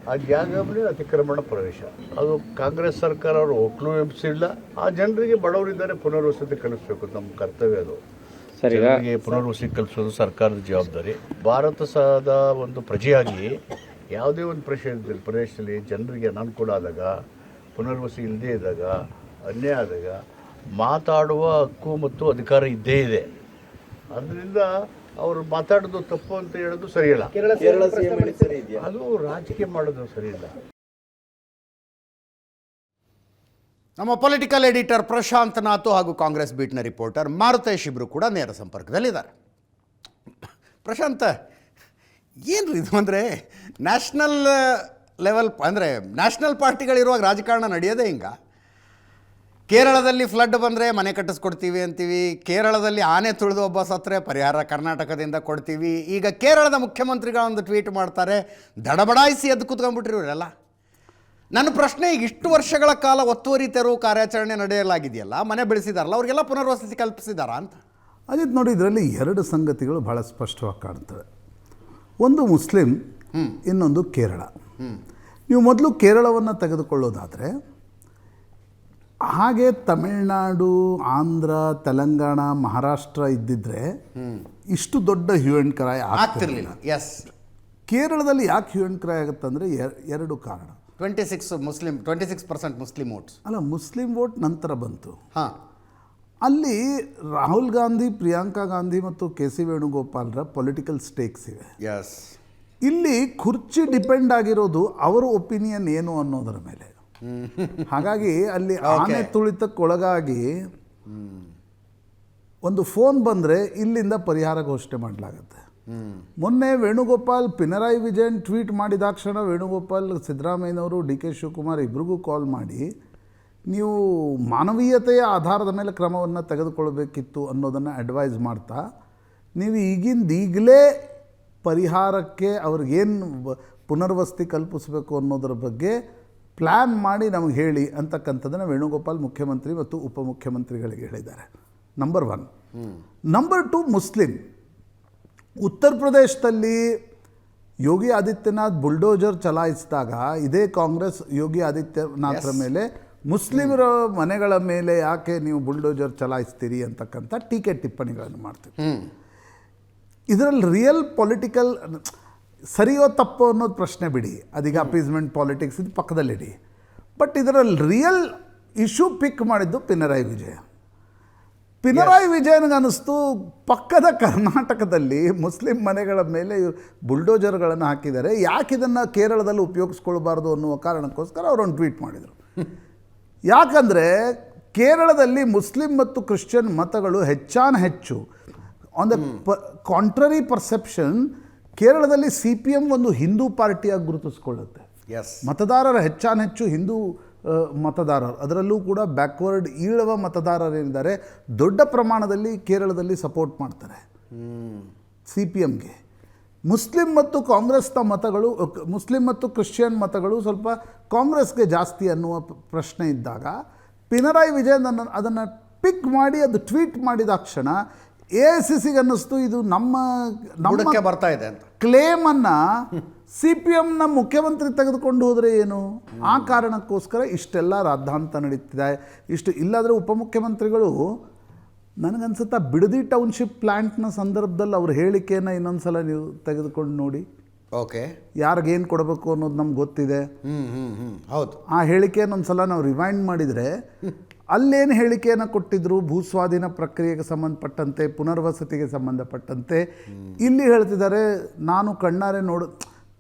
ಆ ಜಾಗ ಮೇಲೆ ಅತಿಕ್ರಮಣ ಪ್ರವೇಶ. ಅದು ಕಾಂಗ್ರೆಸ್ ಸರ್ಕಾರ ಅವರು ಒಕ್ಕಲು ಎಬ್ಬಿಸಿಲ್ಲ. ಆ ಜನರಿಗೆ ಬಡವರಿದ್ದಾರೆ, ಪುನರ್ವಸತಿ ಕಲಿಸ್ಬೇಕು, ನಮ್ಮ ಕರ್ತವ್ಯ ಅದು. ಜನರಿಗೆ ಪುನರ್ವಸತಿ ಕಲಿಸೋದು ಸರ್ಕಾರದ ಜವಾಬ್ದಾರಿ. ಭಾರತದ ಒಂದು ಪ್ರಜೆಯಾಗಿ ಯಾವುದೇ ಒಂದು ಪ್ರದೇಶದಲ್ಲಿ ಜನರಿಗೆ ಅನಾನುಕೂಲ ಆದಾಗ, ಪುನರ್ವಸತಿ ಇಲ್ಲದೇ ಇದ್ದಾಗ, ಅನ್ಯಾಯ ಆದಾಗ ಮಾತಾಡುವ ಹಕ್ಕು ಮತ್ತು ಅಧಿಕಾರ ಇದ್ದೇ ಇದೆ. ಅದರಿಂದ ಅವರು ಮಾತಾಡೋದು ತಪ್ಪು ಅಂತ ಹೇಳೋದು ಸರಿಯಿಲ್ಲ. ಅದು ರಾಜಕೀಯ ಮಾಡೋದು ಸರಿಯಿಲ್ಲ. ನಮ್ಮ ಪೊಲಿಟಿಕಲ್ ಎಡಿಟರ್ ಪ್ರಶಾಂತ್ ನಾಥು ಹಾಗೂ ಕಾಂಗ್ರೆಸ್ ಬೀಟ್ನ ರಿಪೋರ್ಟರ್ ಮಾರುತೇಶ್ ಇಬ್ಬರು ಕೂಡ ನೇರ ಸಂಪರ್ಕದಲ್ಲಿದ್ದಾರೆ. ಪ್ರಶಾಂತ್, ಏನು ಇದು ಅಂದರೆ ನ್ಯಾಷನಲ್ ಲೆವೆಲ್ ಅಂದರೆ ನ್ಯಾಷನಲ್ ಪಾರ್ಟಿಗಳಿರುವಾಗ ರಾಜಕಾರಣ ನಡೆಯೋದೇ ಹಿಂಗ? ಕೇರಳದಲ್ಲಿ ಫ್ಲಡ್ ಬಂದರೆ ಮನೆ ಕಟ್ಟಿಸ್ಕೊಡ್ತೀವಿ ಅಂತೀವಿ, ಕೇರಳದಲ್ಲಿ ಆನೆ ತುಳಿದು ಒಬ್ಬ ಸತ್ತರೆ ಪರಿಹಾರ ಕರ್ನಾಟಕದಿಂದ ಕೊಡ್ತೀವಿ. ಈಗ ಕೇರಳದ ಮುಖ್ಯಮಂತ್ರಿಗಳೊಂದು ಟ್ವೀಟ್ ಮಾಡ್ತಾರೆ, ದಡಬಡಾಯಿಸಿ ಎದ್ದು ಕೂತ್ಕೊಂಡ್ಬಿಟ್ರಿ ಇವರೆಲ್ಲ. ನನ್ನ ಪ್ರಶ್ನೆ, ಈಗ ಇಷ್ಟು ವರ್ಷಗಳ ಕಾಲ ಒತ್ತುವರಿ ತೆರವು ಕಾರ್ಯಾಚರಣೆ ನಡೆಯಲಾಗಿದೆಯಲ್ಲ, ಮನೆ ಬೆಳೆಸಿದಾರಲ್ಲ, ಅವ್ರಿಗೆಲ್ಲ ಪುನರ್ವಸತಿ ಕಲ್ಪಿಸಿದಾರಾ ಅಂತ? ಅಜಿತ್ ನೋಡಿ, ಇದರಲ್ಲಿ ಎರಡು ಸಂಗತಿಗಳು ಭಾಳ ಸ್ಪಷ್ಟವಾಗಿ ಕಾಣ್ತವೆ. ಒಂದು ಮುಸ್ಲಿಂ, ಇನ್ನೊಂದು ಕೇರಳ. ನೀವು ಮೊದಲು ಕೇರಳವನ್ನು ತೆಗೆದುಕೊಳ್ಳೋದಾದರೆ, ಹಾಗೆ ತಮಿಳುನಾಡು, ಆಂಧ್ರ, ತೆಲಂಗಾಣ, ಮಹಾರಾಷ್ಟ್ರ ಇದ್ದಿದ್ರೆ ಇಷ್ಟು ದೊಡ್ಡ ಹ್ಯೂ ಆ್ಯಂಡ್ ಕ್ರೈ ಆಗ್ತಿರಲಿಲ್ಲ. ಎಸ್, ಕೇರಳದಲ್ಲಿ ಯಾಕೆ ಹ್ಯೂ ಆ್ಯಂಡ್ ಕ್ರೈ ಆಗುತ್ತಂದರೆ ಎರಡು ಕಾರಣ. 26% ಮುಸ್ಲಿಂ ವೋಟ್ಸ್ ಅಲ್ಲ, ಮುಸ್ಲಿಂ ವೋಟ್ ನಂತರ ಬಂತು. ಹಾಂ, ಅಲ್ಲಿ ರಾಹುಲ್ ಗಾಂಧಿ, ಪ್ರಿಯಾಂಕಾ ಗಾಂಧಿ ಮತ್ತು KC ವೇಣುಗೋಪಾಲ್ರ ಪೊಲಿಟಿಕಲ್ ಸ್ಟೇಕ್ಸ್ ಇವೆ. ಎಸ್, ಇಲ್ಲಿ ಕುರ್ಚಿ ಡಿಪೆಂಡ್ ಆಗಿರೋದು ಅವರ ಒಪಿನಿಯನ್ ಏನು ಅನ್ನೋದರ ಮೇಲೆ. ಹಾಗಾಗಿ ಅಲ್ಲಿ ಆನೆ ತುಳಿತಕ್ಕೊಳಗಾಗಿ ಒಂದು ಫೋನ್ ಬಂದರೆ ಇಲ್ಲಿಂದ ಪರಿಹಾರ ಘೋಷಣೆ ಮಾಡಲಾಗುತ್ತೆ. ಮೊನ್ನೆ ವೇಣುಗೋಪಾಲ್ ಪಿನರಾಯಿ ವಿಜಯನ್ ಟ್ವೀಟ್ ಮಾಡಿದಾಕ್ಷಣ ವೇಣುಗೋಪಾಲ್ ಸಿದ್ದರಾಮಯ್ಯನವರು ಡಿ ಕೆ ಶಿವಕುಮಾರ್ ಇಬ್ರಿಗೂ ಕಾಲ್ ಮಾಡಿ ನೀವು ಮಾನವೀಯತೆಯ ಆಧಾರದ ಮೇಲೆ ಕ್ರಮವನ್ನು ತೆಗೆದುಕೊಳ್ಬೇಕಿತ್ತು ಅನ್ನೋದನ್ನು ಅಡ್ವೈಸ್ ಮಾಡ್ತಾ ನೀವು ಈಗಲೇ ಪರಿಹಾರಕ್ಕೆ ಅವ್ರಿಗೇನು ಪುನರ್ವಸತಿ ಕಲ್ಪಿಸಬೇಕು ಅನ್ನೋದ್ರ ಬಗ್ಗೆ ಪ್ಲ್ಯಾನ್ ಮಾಡಿ ನಮಗೆ ಹೇಳಿ ಅಂತಕ್ಕಂಥದ್ದನ್ನು ವೇಣುಗೋಪಾಲ್ ಮುಖ್ಯಮಂತ್ರಿ ಮತ್ತು ಉಪಮುಖ್ಯಮಂತ್ರಿಗಳಿಗೆ ಹೇಳಿದ್ದಾರೆ. ನಂಬರ್ 1. Number 2, Muslim. ಉತ್ತರ ಪ್ರದೇಶದಲ್ಲಿ ಯೋಗಿ ಆದಿತ್ಯನಾಥ್ ಬುಲ್ಡೋಜರ್ ಚಲಾಯಿಸಿದಾಗ ಇದೇ ಕಾಂಗ್ರೆಸ್ ಯೋಗಿ ಆದಿತ್ಯನಾಥರ ಮೇಲೆ ಮುಸ್ಲಿಮರ ಮನೆಗಳ ಮೇಲೆ ಯಾಕೆ ನೀವು ಬುಲ್ಡೋಜರ್ ಚಲಾಯಿಸ್ತೀರಿ ಅಂತಕ್ಕಂಥ ಟೀಕೆ ಟಿಪ್ಪಣಿಗಳನ್ನು ಮಾಡ್ತೀವಿ. ಇದರಲ್ಲಿ ರಿಯಲ್ ಪೊಲಿಟಿಕಲ್ ಸರಿಯೋ ತಪ್ಪೋ ಅನ್ನೋದು ಪ್ರಶ್ನೆ ಬಿಡಿ, ಅದೀಗ ಅಪೀಸ್ಮೆಂಟ್ ಪಾಲಿಟಿಕ್ಸ್ ಇದು ಪಕ್ಕದಲ್ಲಿಡಿ. ಬಟ್ ಇದರಲ್ಲಿ ರಿಯಲ್ ಇಶ್ಯೂ ಪಿಕ್ ಮಾಡಿದ್ದು ಪಿನರಾಯಿ ವಿಜಯನ್. ಪಿನರಾಯಿ ವಿಜಯನ್ಗೆ ಅನ್ನಿಸ್ತು ಪಕ್ಕದ ಕರ್ನಾಟಕದಲ್ಲಿ ಮುಸ್ಲಿಂ ಮನೆಗಳ ಮೇಲೆ ಬುಲ್ಡೋಜರ್ಗಳನ್ನು ಹಾಕಿದ್ದಾರೆ, ಯಾಕೆ ಇದನ್ನು ಕೇರಳದಲ್ಲಿ ಉಪಯೋಗಿಸ್ಕೊಳ್ಬಾರ್ದು ಅನ್ನುವ ಕಾರಣಕ್ಕೋಸ್ಕರ ಅವರೊಂದು ಟ್ವೀಟ್ ಮಾಡಿದರು. ಯಾಕಂದರೆ ಕೇರಳದಲ್ಲಿ ಮುಸ್ಲಿಂ ಮತ್ತು ಕ್ರಿಶ್ಚಿಯನ್ ಮತಗಳು ಹೆಚ್ಚು ಆನ್ ದ ಕಾಂಟ್ರರಿ ಪರ್ಸೆಪ್ಷನ್ ಕೇರಳದಲ್ಲಿ CPM ಒಂದು ಹಿಂದೂ ಪಾರ್ಟಿಯಾಗಿ ಗುರುತಿಸ್ಕೊಳ್ಳುತ್ತೆ. ಮತದಾರರ ಹೆಚ್ಚು ಹಿಂದೂ ಮತದಾರರು, ಅದರಲ್ಲೂ ಕೂಡ ಬ್ಯಾಕ್ವರ್ಡ್ ಈಳುವ ಮತದಾರರೇನಿದ್ದಾರೆ ದೊಡ್ಡ ಪ್ರಮಾಣದಲ್ಲಿ ಕೇರಳದಲ್ಲಿ ಸಪೋರ್ಟ್ ಮಾಡ್ತಾರೆ CPMಗೆ. ಮುಸ್ಲಿಂ ಮತ್ತು ಕಾಂಗ್ರೆಸ್ನ ಮತಗಳು, ಮುಸ್ಲಿಂ ಮತ್ತು ಕ್ರಿಶ್ಚಿಯನ್ ಮತಗಳು ಸ್ವಲ್ಪ ಕಾಂಗ್ರೆಸ್ಗೆ ಜಾಸ್ತಿ ಅನ್ನುವ ಪ್ರಶ್ನೆ ಇದ್ದಾಗ ಪಿನರಾಯಿ ವಿಜಯನ್ ಅದನ್ನು ಪಿಕ್ ಮಾಡಿ ಅದು ಟ್ವೀಟ್ ಮಾಡಿದಾಕ್ಷಣ AICCಗೆ ಅನ್ನಿಸ್ತು ಇದು ನಮ್ಮ ಬರ್ತಾ ಇದೆ ಅಂತ ಕ್ಲೇಮನ್ನು CPMನ ಮುಖ್ಯಮಂತ್ರಿ ತೆಗೆದುಕೊಂಡು ಹೋದರೆ ಏನು, ಆ ಕಾರಣಕ್ಕೋಸ್ಕರ ಇಷ್ಟೆಲ್ಲ ರಾದ್ಧಾಂತ ನಡೀತಿದೆ. ಇಲ್ಲಾದರೆ ಉಪಮುಖ್ಯಮಂತ್ರಿಗಳು ನನಗನ್ಸುತ್ತಾ ಬಿಡದಿ ಟೌನ್ಶಿಪ್ ಪ್ಲ್ಯಾಂಟ್ನ ಸಂದರ್ಭದಲ್ಲಿ ಅವ್ರ ಹೇಳಿಕೆಯನ್ನು ಇನ್ನೊಂದು ಸಲ ನೀವು ತೆಗೆದುಕೊಂಡು ನೋಡಿ. ಓಕೆ, ಯಾರಿಗೇನು ಕೊಡಬೇಕು ಅನ್ನೋದು ನಮ್ಗೆ ಗೊತ್ತಿದೆ. ಹೌದು, ಆ ಹೇಳಿಕೆಯನ್ನು ಒಂದು ಸಲ ನಾವು ರಿವೈಂಡ್ ಮಾಡಿದರೆ ಅಲ್ಲೇನು ಹೇಳಿಕೆಯನ್ನು ಕೊಟ್ಟಿದ್ರು ಭೂಸ್ವಾಧೀನ ಪ್ರಕ್ರಿಯೆಗೆ ಸಂಬಂಧಪಟ್ಟಂತೆ, ಪುನರ್ವಸತಿಗೆ ಸಂಬಂಧಪಟ್ಟಂತೆ. ಇಲ್ಲಿ ಹೇಳ್ತಿದ್ದಾರೆ ನಾನು ಕಣ್ಣಾರೆ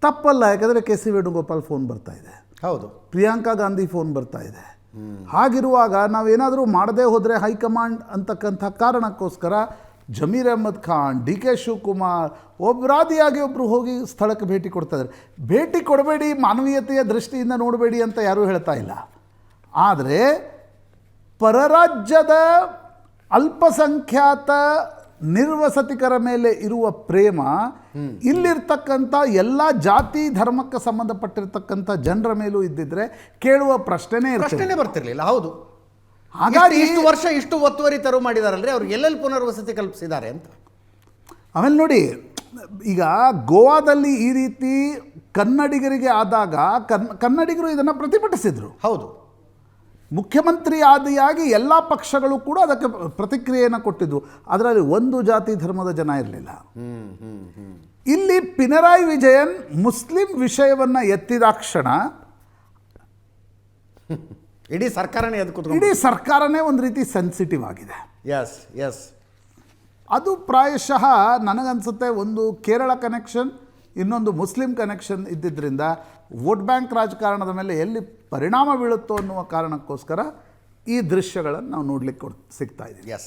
ತಪ್ಪಲ್ಲ, ಯಾಕಂದರೆ KC ವೇಣುಗೋಪಾಲ್ ಫೋನ್ ಬರ್ತಾ ಇದೆ, ಹೌದು, ಪ್ರಿಯಾಂಕಾ ಗಾಂಧಿ ಫೋನ್ ಬರ್ತಾ ಇದೆ. ಹಾಗಿರುವಾಗ ನಾವೇನಾದರೂ ಮಾಡದೇ ಹೋದರೆ ಹೈಕಮಾಂಡ್ ಅಂತಕ್ಕಂಥ ಕಾರಣಕ್ಕೋಸ್ಕರ ಜಮೀರ್ ಅಹ್ಮದ್ ಖಾನ್, ಡಿ ಕೆ ಶಿವಕುಮಾರ್ ಒಬ್ಬರಾದಿಯಾಗಿ ಒಬ್ಬರು ಹೋಗಿ ಸ್ಥಳಕ್ಕೆ ಭೇಟಿ ಕೊಡ್ತಾ ಇದ್ದಾರೆ. ಭೇಟಿ ಕೊಡಬೇಡಿ, ಮಾನವೀಯತೆಯ ದೃಷ್ಟಿಯಿಂದ ನೋಡಬೇಡಿ ಅಂತ ಯಾರೂ ಹೇಳ್ತಾ ಇಲ್ಲ. ಆದರೆ ಪರರಾಜ್ಯದ ಅಲ್ಪಸಂಖ್ಯಾತ ನಿರ್ವಸತಿಕರ ಮೇಲೆ ಇರುವ ಪ್ರೇಮ ಇಲ್ಲಿರ್ತಕ್ಕಂಥ ಎಲ್ಲ ಜಾತಿ ಧರ್ಮಕ್ಕೆ ಸಂಬಂಧಪಟ್ಟಿರ್ತಕ್ಕಂಥ ಜನರ ಮೇಲೂ ಇದ್ದಿದ್ರೆ ಕೇಳುವ ಪ್ರಶ್ನೆನೇ ಬರ್ತಿರ್ಲಿಲ್ಲ. ಹೌದು, ಹಾಗಾಗಿ ಇಷ್ಟು ವರ್ಷ ಇಷ್ಟು ಒತ್ತುವರಿ ತೆರವು ಮಾಡಿದಾರಲ್ರಿ, ಅವ್ರಿಗೆ ಎಲ್ಲೆಲ್ಲಿ ಪುನರ್ವಸತಿ ಕಲ್ಪಿಸಿದ್ದಾರೆ ಅಂತ. ಆಮೇಲೆ ನೋಡಿ, ಈಗ ಗೋವಾದಲ್ಲಿ ಈ ರೀತಿ ಕನ್ನಡಿಗರಿಗೆ ಆದಾಗ ಕನ್ನಡಿಗರು ಇದನ್ನು ಪ್ರತಿಭಟಿಸಿದರು. ಹೌದು, ಮುಖ್ಯಮಂತ್ರಿ ಆದಿಯಾಗಿ ಎಲ್ಲ ಪಕ್ಷಗಳು ಕೂಡ ಅದಕ್ಕೆ ಪ್ರತಿಕ್ರಿಯೆಯನ್ನು ಕೊಟ್ಟಿದ್ವು. ಅದರಲ್ಲಿ ಒಂದು ಜಾತಿ ಧರ್ಮದ ಜನ ಇರಲಿಲ್ಲ. ಇಲ್ಲಿ ಪಿನರಾಯಿ ವಿಜಯನ್ ಮುಸ್ಲಿಂ ವಿಷಯವನ್ನು ಎತ್ತಿದಾಕ್ಷಣ ಇಡೀ ಸರ್ಕಾರನೇ ಒಂದು ರೀತಿ ಸೆನ್ಸಿಟಿವ್ ಆಗಿದೆ. ಎಸ್ ಅದು ಪ್ರಾಯಶಃ ನನಗನ್ಸುತ್ತೆ ಒಂದು ಕೇರಳ ಕನೆಕ್ಷನ್, ಇನ್ನೊಂದು ಮುಸ್ಲಿಂ ಕನೆಕ್ಷನ್ ಇದ್ದಿದ್ದರಿಂದ ವೋಟ್ ಬ್ಯಾಂಕ್ ರಾಜಕಾರಣದ ಮೇಲೆ ಎಲ್ಲಿ ಪರಿಣಾಮ ಬೀಳುತ್ತೋ ಅನ್ನುವ ಕಾರಣಕ್ಕೋಸ್ಕರ ಈ ದೃಶ್ಯಗಳನ್ನು ನಾವು ನೋಡಲಿಕ್ಕೆ ಸಿಗ್ತಾ ಇದ್ದೀವಿ.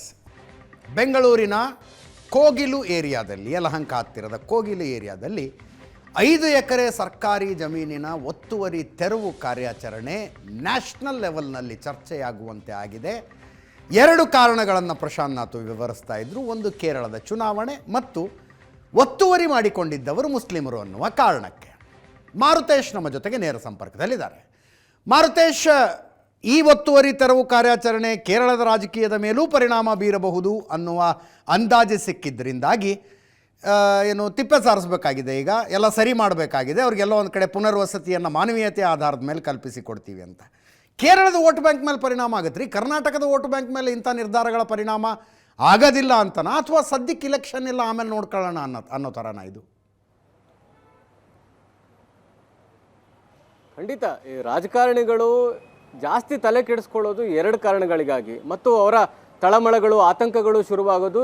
ಬೆಂಗಳೂರಿನ ಕೋಗಿಲು ಏರಿಯಾದಲ್ಲಿ, ಯಲಹಂಕ ಹತ್ತಿರದ ಕೋಗಿಲು ಏರಿಯಾದಲ್ಲಿ 5 ಎಕರೆ ಸರ್ಕಾರಿ ಜಮೀನಿನ ಒತ್ತುವರಿ ತೆರವು ಕಾರ್ಯಾಚರಣೆ ನ್ಯಾಷನಲ್ ಲೆವೆಲ್ನಲ್ಲಿ ಚರ್ಚೆಯಾಗುವಂತೆ ಆಗಿದೆ. 2 ಕಾರಣಗಳನ್ನು ಪ್ರಶಾಂತ್ ನಾಥ್ ವಿವರಿಸ್ತಾ ಇದ್ದರು. ಒಂದು ಕೇರಳದ ಚುನಾವಣೆ ಮತ್ತು ಒತ್ತುವರಿ ಮಾಡಿಕೊಂಡಿದ್ದವರು ಮುಸ್ಲಿಮರು ಅನ್ನುವ ಕಾರಣಕ್ಕೆ. ಮಾರುತೇಶ್ ನಮ್ಮ ಜೊತೆಗೆ ನೇರ ಸಂಪರ್ಕದಲ್ಲಿದ್ದಾರೆ. ಮಾರುತೇಶ್, ಈ ಒತ್ತುವರಿ ತೆರವು ಕಾರ್ಯಾಚರಣೆ ಕೇರಳದ ರಾಜಕೀಯದ ಮೇಲೂ ಪರಿಣಾಮ ಬೀರಬಹುದು ಅನ್ನುವ ಅಂದಾಜು ಸಿಕ್ಕಿದ್ದರಿಂದಾಗಿ ತಿಪ್ಪೆ ಸಾರಿಸಬೇಕಾಗಿದೆ, ಈಗ ಎಲ್ಲ ಸರಿ ಮಾಡಬೇಕಾಗಿದೆ, ಅವ್ರಿಗೆಲ್ಲ ಒಂದು ಕಡೆ ಪುನರ್ವಸತಿಯನ್ನು ಮಾನವೀಯತೆಯ ಆಧಾರದ ಮೇಲೆ ಕಲ್ಪಿಸಿಕೊಡ್ತೀವಿ ಅಂತ. ಕೇರಳದ ವೋಟ್ ಬ್ಯಾಂಕ್ ಮೇಲೆ ಪರಿಣಾಮ ಆಗುತ್ತೆ ರೀ, ಕರ್ನಾಟಕದ ವೋಟ್ ಬ್ಯಾಂಕ್ ಮೇಲೆ ಇಂಥ ನಿರ್ಧಾರಗಳ ಪರಿಣಾಮ ಆಗೋದಿಲ್ಲ ಅಂತನಾ, ಅಥವಾ ಸದ್ಯಕ್ಕೆ ಇಲೆಕ್ಷನ್ ಇಲ್ಲ ಆಮೇಲೆ ನೋಡ್ಕೊಳ್ಳೋಣ ಅನ್ನೋ ಥರನ ಇದು? ಖಂಡಿತ ಈ ರಾಜಕಾರಣಿಗಳು ಜಾಸ್ತಿ ತಲೆ ಕೆಡಿಸ್ಕೊಳ್ಳೋದು 2 ಕಾರಣಗಳಿಗಾಗಿ, ಮತ್ತು ಅವರ ತಳಮಳಗಳು ಆತಂಕಗಳು ಶುರುವಾಗೋದು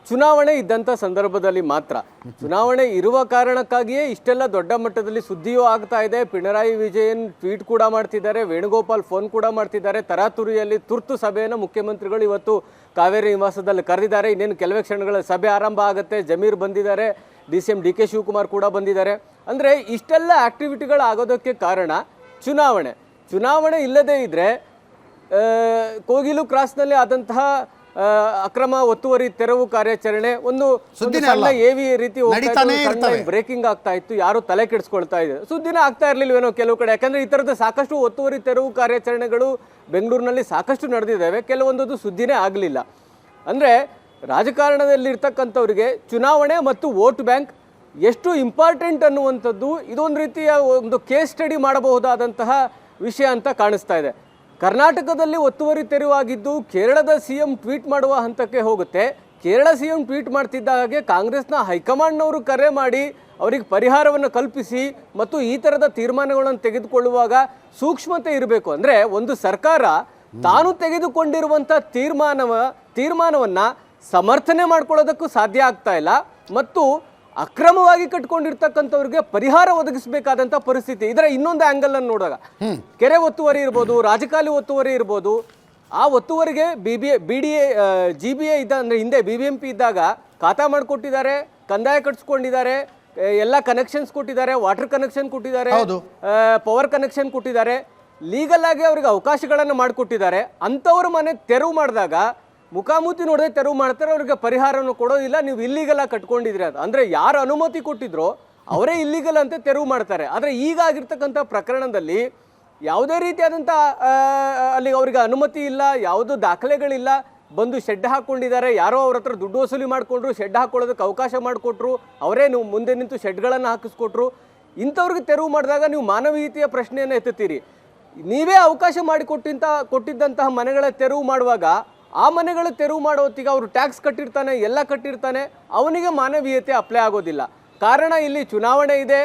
ಚುನಾವಣೆ ಇದ್ದಂಥ ಸಂದರ್ಭದಲ್ಲಿ ಮಾತ್ರ. ಚುನಾವಣೆ ಇರುವ ಕಾರಣಕ್ಕಾಗಿಯೇ ಇಷ್ಟೆಲ್ಲ ದೊಡ್ಡ ಮಟ್ಟದಲ್ಲಿ ಸುದ್ದಿಯೂ ಆಗ್ತಾ ಇದೆ. ಪಿಣರಾಯಿ ವಿಜಯನ್ ಟ್ವೀಟ್ ಕೂಡ ಮಾಡ್ತಿದ್ದಾರೆ, ವೇಣುಗೋಪಾಲ್ ಫೋನ್ ಕೂಡ ಮಾಡ್ತಿದ್ದಾರೆ. ತರಾತುರಿಯಲ್ಲಿ ತುರ್ತು ಸಭೆಯನ್ನು ಮುಖ್ಯಮಂತ್ರಿಗಳು ಇವತ್ತು ಕಾವೇರಿ ನಿವಾಸದಲ್ಲಿ ಕರೆದಿದ್ದಾರೆ. ಇನ್ನೇನು ಕೆಲವೇ ಕ್ಷಣಗಳ ಸಭೆ ಆರಂಭ ಆಗುತ್ತೆ. ಜಮೀರ್ ಬಂದಿದ್ದಾರೆ, DCM DK ಶಿವಕುಮಾರ್ ಕೂಡ ಬಂದಿದ್ದಾರೆ. ಅಂದರೆ ಇಷ್ಟೆಲ್ಲ ಆಕ್ಟಿವಿಟಿಗಳು ಆಗೋದಕ್ಕೆ ಕಾರಣ ಚುನಾವಣೆ ಇಲ್ಲದೇ ಇದ್ರೆ ಕೋಗಿಲು ಕ್ರಾಸ್ನಲ್ಲಿ ಆದಂತಹ ಅಕ್ರಮ ಒತ್ತುವರಿ ತೆರವು ಕಾರ್ಯಾಚರಣೆ ಒಂದು ಸಣ್ಣ AV ರೀತಿ ಬ್ರೇಕಿಂಗ್ ಆಗ್ತಾ ಇತ್ತು, ಯಾರು ತಲೆ ಕೆಡಿಸ್ಕೊಳ್ತಾ ಇದೆ, ಸುದ್ದಿನ ಆಗ್ತಾ ಇರ್ಲಿಲ್ವೇನೋ ಕೆಲವು ಕಡೆ. ಯಾಕಂದ್ರೆ ಈ ತರದ ಸಾಕಷ್ಟು ಒತ್ತುವರಿ ತೆರವು ಕಾರ್ಯಾಚರಣೆಗಳು ಬೆಂಗಳೂರಿನಲ್ಲಿ ಸಾಕಷ್ಟು ನಡೆದಿದ್ದಾವೆ, ಕೆಲವೊಂದು ಸುದ್ದಿನೇ ಆಗಲಿಲ್ಲ. ಅಂದ್ರೆ ರಾಜಕಾರಣದಲ್ಲಿ ಇರ್ತಕ್ಕಂಥವ್ರಿಗೆ ಚುನಾವಣೆ ಮತ್ತು ವೋಟ್ ಬ್ಯಾಂಕ್ ಎಷ್ಟು ಇಂಪಾರ್ಟೆಂಟ್ ಅನ್ನುವಂಥದ್ದು ಇದೊಂದು ರೀತಿಯ ಒಂದು ಕೇಸ್ ಸ್ಟಡಿ ಮಾಡಬಹುದಾದಂತಹ ವಿಷಯ ಅಂತ ಕಾಣಿಸ್ತಾ ಇದೆ. ಕರ್ನಾಟಕದಲ್ಲಿ ಒತ್ತುವರಿ ತೆರವಾಗಿದ್ದು ಕೇರಳದ CM ಟ್ವೀಟ್ ಮಾಡುವ ಹಂತಕ್ಕೆ ಹೋಗುತ್ತೆ. ಕೇರಳ CM ಟ್ವೀಟ್ ಮಾಡ್ತಿದ್ದ ಹಾಗೆ ಕಾಂಗ್ರೆಸ್ನ ಹೈಕಮಾಂಡ್ನವರು ಕರೆ ಮಾಡಿ ಅವರಿಗೆ ಪರಿಹಾರವನ್ನು ಕಲ್ಪಿಸಿ ಮತ್ತು ಈ ಥರದ ತೀರ್ಮಾನಗಳನ್ನು ತೆಗೆದುಕೊಳ್ಳುವಾಗ ಸೂಕ್ಷ್ಮತೆ ಇರಬೇಕು. ಅಂದರೆ ಒಂದು ಸರ್ಕಾರ ತಾನು ತೆಗೆದುಕೊಂಡಿರುವಂಥ ತೀರ್ಮಾನವನ್ನು ಸಮರ್ಥನೆ ಮಾಡ್ಕೊಳ್ಳೋದಕ್ಕೂ ಸಾಧ್ಯ ಆಗ್ತಾ ಇಲ್ಲ ಮತ್ತು ಅಕ್ರಮವಾಗಿ ಕಟ್ಕೊಂಡಿರ್ತಕ್ಕಂಥವ್ರಿಗೆ ಪರಿಹಾರ ಒದಗಿಸಬೇಕಾದಂಥ ಪರಿಸ್ಥಿತಿ. ಇದರ ಇನ್ನೊಂದು ಆ್ಯಂಗಲ್ ಅನ್ನು ನೋಡಿದಾಗ ಕೆರೆ ಒತ್ತುವರಿ ಇರ್ಬೋದು, ರಾಜಕಾಲಿ ಒತ್ತುವರಿ ಇರ್ಬೋದು, ಆ ಒತ್ತುವರಿಗೆ GBA ಇದ್ದ ಅಂದರೆ ಹಿಂದೆ BBMP ಇದ್ದಾಗ ಖಾತಾ ಮಾಡಿಕೊಟ್ಟಿದ್ದಾರೆ, ಕಂದಾಯ ಕಟ್ಸ್ಕೊಂಡಿದ್ದಾರೆ, ಎಲ್ಲ ಕನೆಕ್ಷನ್ಸ್ ಕೊಟ್ಟಿದ್ದಾರೆ, ವಾಟರ್ ಕನೆಕ್ಷನ್ ಕೊಟ್ಟಿದ್ದಾರೆ, ಪವರ್ ಕನೆಕ್ಷನ್ ಕೊಟ್ಟಿದ್ದಾರೆ, ಲೀಗಲ್ ಆಗಿ ಅವ್ರಿಗೆ ಅವಕಾಶಗಳನ್ನು ಮಾಡಿಕೊಟ್ಟಿದ್ದಾರೆ. ಅಂಥವ್ರ ಮನೆ ತೆರವು ಮಾಡಿದಾಗ ಮುಖಾಮುಖಿ ನೋಡದೆ ತೆರವು ಮಾಡ್ತಾರೆ, ಅವ್ರಿಗೆ ಪರಿಹಾರವನ್ನು ಕೊಡೋದಿಲ್ಲ, ನೀವು ಇಲ್ಲಿಗಲ್ ಆಗಿ ಕಟ್ಕೊಂಡಿದ್ರಿ ಅಂತ. ಅಂದರೆ ಯಾರು ಅನುಮತಿ ಕೊಟ್ಟಿದ್ರೋ ಅವರೇ ಇಲ್ಲಿಗಲ್ ಅಂತ ತೆರವು ಮಾಡ್ತಾರೆ. ಆದರೆ ಈಗ ಆಗಿರ್ತಕ್ಕಂಥ ಪ್ರಕರಣದಲ್ಲಿ ಯಾವುದೇ ರೀತಿಯಾದಂಥ ಅಲ್ಲಿ ಅವರಿಗೆ ಅನುಮತಿ ಇಲ್ಲ, ಯಾವುದೂ ದಾಖಲೆಗಳಿಲ್ಲ, ಬಂದು ಶೆಡ್ ಹಾಕ್ಕೊಂಡಿದ್ದಾರೆ, ಯಾರೋ ಅವ್ರ ಹತ್ರ ದುಡ್ಡು ವಸೂಲಿ ಮಾಡಿಕೊಂಡ್ರು, ಶೆಡ್ ಹಾಕ್ಕೊಳ್ಳೋದಕ್ಕೆ ಅವಕಾಶ ಮಾಡಿಕೊಟ್ರು, ಅವರೇ ನೀವು ಮುಂದೆ ನಿಂತು ಶೆಡ್ಗಳನ್ನು ಹಾಕಿಸ್ಕೊಟ್ರು. ಇಂಥವ್ರಿಗೆ ತೆರವು ಮಾಡಿದಾಗ ನೀವು ಮಾನವೀಯತೆಯ ಪ್ರಶ್ನೆಯನ್ನು ಎತ್ತುತ್ತೀರಿ. ನೀವೇ ಅವಕಾಶ ಕೊಟ್ಟಿದ್ದಂತಹ ಮನೆಗಳ ತೆರವು ಮಾಡುವಾಗ ಆ ಮನೆಗಳ ತೆರವು ಮಾಡೋ ಹೊತ್ತಿಗೆ ಅವರು ಟ್ಯಾಕ್ಸ್ ಕಟ್ಟಿರ್ತಾನೆ, ಎಲ್ಲ ಕಟ್ಟಿರ್ತಾನೆ, ಅವನಿಗೆ ಮಾನವೀಯತೆ ಅಪ್ಲೈ ಆಗೋದಿಲ್ಲ. ಕಾರಣ ಇಲ್ಲಿ ಚುನಾವಣೆ ಇದೆ,